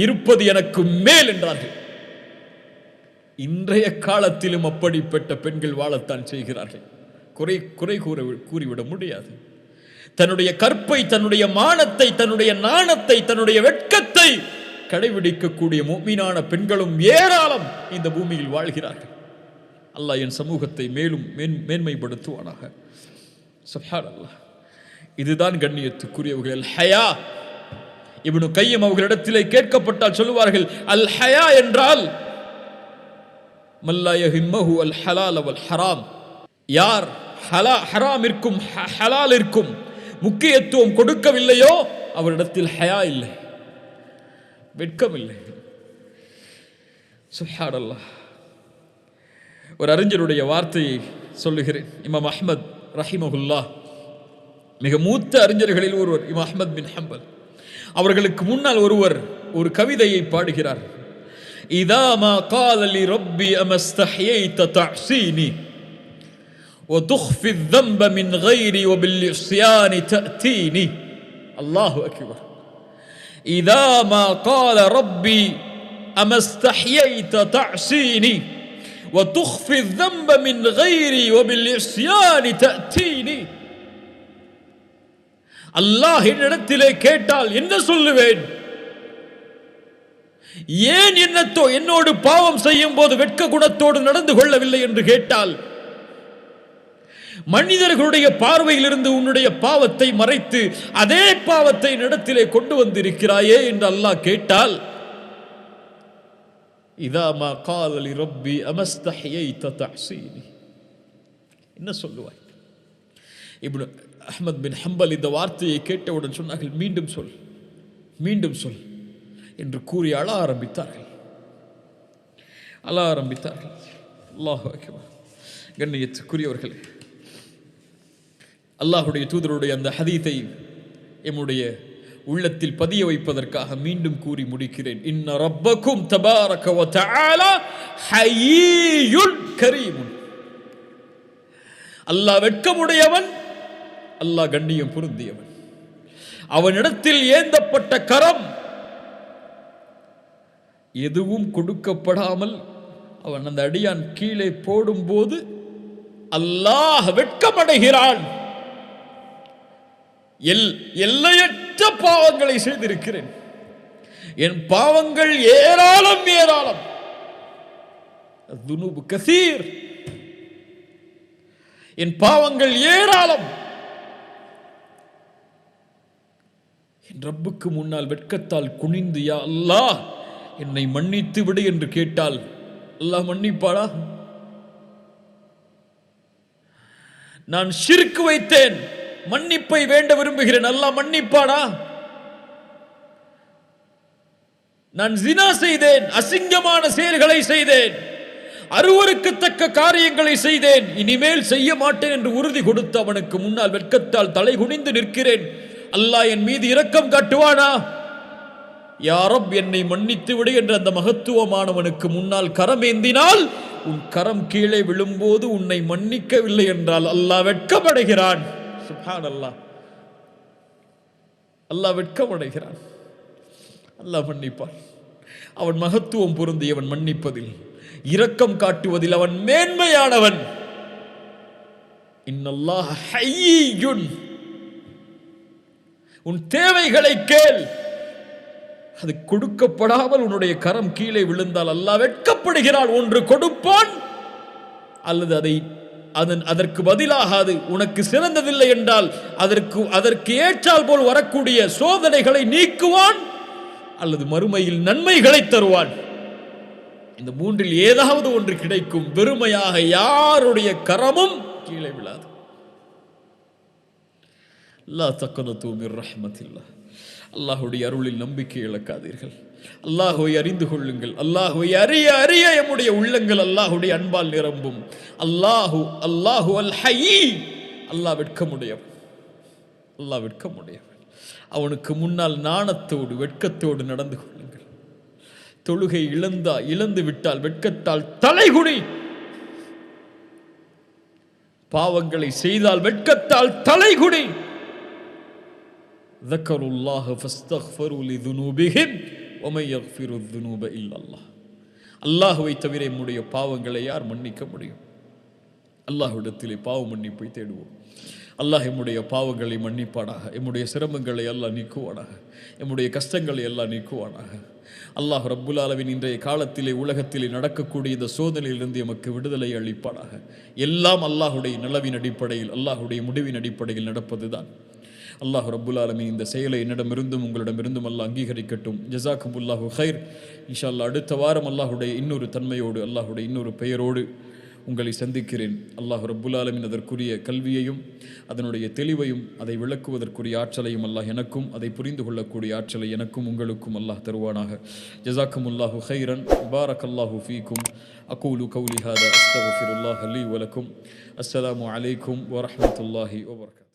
இருப்பது எனக்கு மேல் என்றார்கள். இன்றைய காலத்திலும் அப்படிப்பட்ட பெண்கள் வாழத்தான் செய்கிறார்கள். குறை கூறிவிட முடியாது. தன்னுடைய கற்பை, தன்னுடைய மானத்தை, தன்னுடைய நாணத்தை, தன்னுடைய வெட்கத்தை கடைபிடிக்கக்கூடிய முஃமினான பெண்களும் ஏராளம் இந்த பூமியில் வாழ்கிறார்கள். அல்லாஹ் என் சமூகத்தை மேலும் மேன்மைப்படுத்துவானாக. சுப்ஹானல்லாஹ். இதுதான் கண்ணியத்துக்குரியவர்கள். அல் ஹயா. இப்னு கையம் அவர்களிடத்திலே கேட்கப்பட்டால் சொல்லுவார்கள், அல் ஹயா என்றால் மல்லா யஹிம்மஹு அல் ஹலால் வல் ஹராம். யார் ஹராமிற்கும் ஹலாலிற்கும் முக்கியத்துவம் கொடுக்கவில்லையோ அவரிடத்தில் ஹயா இல்லை, வெட்கம் இல்லை. சுப்ஹானல்லாஹ். ஒரு அறிஞருடைய வார்த்தையை சொல்லுகிறேன். இமாம் அஹ்மத் ரஹிமஹுல்லாஹ், மிக மூத்த அறிஞர்களில் ஒருவர் இமாம் அஹ்மத் பின் ஹம்பல். அவர்களுக்கு முன்னால் ஒருவர் ஒரு கவிதையை பாடுகிறார். இதா மா கால லி ரப்பி அமஸ்தஹயைத தஅஸீனி وتخفي الذنب من غيري وبالعصيان تأتيني. الله أكبر. إذا ما قال ربي أما استحييت تعصيني وتخفي الذنب من غيري وبالعصيان تأتيني. அல்லாஹ் என்னிடத்திலே கேட்டால் என்ன சொல்லுவேன்? ஏன் என்னோடு பாவம் செய்யும் போது வெட்க குணத்தோடு நடந்து கொள்ளவில்லை என்று கேட்டால், மனிதர்களுடைய பார்வையிலிருந்து உன்னுடைய பாவத்தை மறைத்து அதே பாவத்தை இடத்திலே கொண்டு வந்திருக்கிறாயே என்று அல்லாஹ் கேட்டால், இதா மா கால லி ரப்பி அமஸ்தஹயைத தஅஸீனி, என்ன சொல்லுவாய்? இப்னு அஹ்மத் பின் ஹம்பல் இந்த வார்த்தையை கேட்டவுடன் சொன்னார்கள், மீண்டும் சொல், மீண்டும் சொல் என்று கூறி அழ ஆரம்பித்தார்கள். அல்லாஹு அக்பர். கண்ணியத்துக்குரியவர்களே, அல்லாஹுடைய தூதருடைய அந்த ஹதீத்தை எம்முடைய உள்ளத்தில் பதிய வைப்பதற்காக மீண்டும் கூறி முடிக்கிறேன். இன்ன ரப்பக்கும் தபாரக வ தஆலா ஹய்யுன் கரீமுன். அல்லாஹ் வெட்கமுடையவன், அல்லாஹ் கண்ணியம் பொருந்தியவன். அவனிடத்தில் ஏந்தப்பட்ட கரம் எதுவும் கொடுக்கப்படாமல் அவன் அந்த அடியான் கீழே போடும்போது அல்லாஹ் வெட்கமடைகிறான். எல்லையற்ற பாவங்களை செய்திருக்கிறேன், என் பாவங்கள் ஏராளம் ஏராளம். துனூபு கசீர், என் பாவங்கள் ஏராளம். என் ரப்புக்கு முன்னால் வெட்கத்தால் குனிந்து, யா அல்லாஹ் என்னை மன்னித்து விடு என்று கேட்டால் அல்லாஹ் மன்னிப்பாடா? நான் ஷிர்க் வைத்தேன், மன்னிப்பை வேண்ட விரும்புகிறேன், அல்லாஹ் மன்னிப்பாடா? நான் ஜினா செய்தேன், அசிங்கமான செயல்களை செய்தேன், அருவருக்கத்தக்க காரியங்களை செய்தேன், இனிமேல் செய்ய மாட்டேன் என்று உறுதி கொடுத்து அவனுக்கு முன்னால் வெட்கத்தால் தலை குனிந்து நிற்கிறேன். அல்லாஹ் என் மீது இரக்கம் காட்டுவானா? யா ரப் என்னை மன்னித்து விடு என்று அந்த மகத்துவமானவனுக்கு முன்னால் கரமேந்தினால், உன் கரம் கீழே விழும்போது உன்னை மன்னிக்கவில்லை என்றால் அல்லாஹ் வெட்கமடைகிறான். சுப்ஹானல்லாஹ். அல்லாஹ் வெட்கமடைகிறான். அல்லாஹ் மன்னிப்பான். அவன் மகத்துவம் பொருந்தியவன், மன்னிப்பதில் இரக்கம் காட்டுவதில் அவன் மேன்மையானவன். இன்னல்லாஹ ஹய்யுன். உன் தேவைகளை கேள், அது கொடுக்கப்படாமல் உன்னுடைய கரம் கீழே விழுந்தால் அல்லாஹ் வெட்கப்படுகிறான். ஒன்று கொடுப்பான், அல்லது அதற்கு பதிலாக அது உனக்கு சிறந்ததில்லை என்றால் அதற்கு ஏற்றால் போல் வரக்கூடிய சோதனைகளை நீக்குவான், அல்லது மறுமையில் நன்மைகளை தருவான். இந்த மூன்றில் ஏதாவது ஒன்று கிடைக்கும். வெறுமையாக யாருடைய கரமும் கீழே விழாது. லா தக்னது மிர் ரஹ்மத்தில்லாஹ். அல்லாஹ்வுடைய அருளில் நம்பிக்கை இழக்காதீர்கள். அல்லாஹ்வை அறிந்து கொள்ளுங்கள். அல்லாஹ்வை அறிய அறிய நம்முடைய உள்ளங்கள் அல்லாஹ்வுடைய அன்பால் நிரம்பும். அல்லாஹு அல் ஹய்யி. அல்லாஹ் வெட்கமுடையவன். அல்லாஹ் வெட்கமுடையவன். அவனுக்கு முன்னால் நாணத்தோடு வெட்கத்தோடு நடந்து கொள்ளுங்கள். தொழுகை இழந்து விட்டால் வெட்கத்தால் தலைகுனி. பாவங்களை செய்தால் வெட்கத்தால் தலைகுனி. ذكروا فاستغفروا لذنوبهم ومن يغفر الذنوب الا الله. அல்லாஹ்வை தவிர நம்முடைய பாவங்களை யார் மன்னிக்க முடியும்? அல்லாஹ்விடத்திலே பாவ மன்னிப்பை தேடுவோம். அல்லாஹ் நம்முடைய பாவங்களை மன்னிப்பானாக. நம்முடைய சிரமங்களை எல்லாம் நீக்குவானாக. நம்முடைய கஷ்டங்களை எல்லாம் நீக்குவானாக. அல்லாஹ் ரப்புல் ஆலமீன் இன்றைய காலத்திலே உலகத்திலே நடக்கக்கூடிய இந்த சோதனையிலிருந்து எமக்கு விடுதலை அளிப்பானாக. எல்லாம் அல்லாஹ்வுடைய நலவின் அடிப்படையில், அல்லாஹ்வுடைய முடிவின் அடிப்படையில் நடப்பதுதான். அல்லாஹ் ரப்புல் ஆலமீன் இந்த செயலை என்னிடமிருந்தும் உங்களிடமிருந்தும் அல்லாஹ் அங்கீகரிக்கட்டும். ஜஸாக்குமுல்லாஹு ஹைர். இன்ஷா அல்லாஹ் அடுத்த வாரம் அல்லாஹ்வுடைய இன்னொரு தன்மையோடு, அல்லாஹ்வுடைய இன்னொரு பெயரோடு உங்களை சந்திக்கிறேன். அல்லாஹ் ரப்புல் ஆலமீன் அதற்குரிய கல்வியையும் அதனுடைய தெளிவையும் அதை விளக்குவதற்குரிய ஆற்றலையும் அல்லாஹ் எனக்கும் அதை புரிந்து கொள்ளக்கூடிய ஆற்றலை எனக்கும் உங்களுக்கும் அல்லாஹ் தருவானாக. ஜஸாக்குமுல்லாஹு ஹைரன். பாரக்கல்லாஹு ஃபீக்கும். அகூலு கௌலி ஹாதா அஸ்தக்ஃபிருல்லாஹ லீ வ லக்கும். அஸ்ஸலாமு அலைக்கும் வ ரஹ்மத்துல்லாஹி வ பரகாத்துஹு.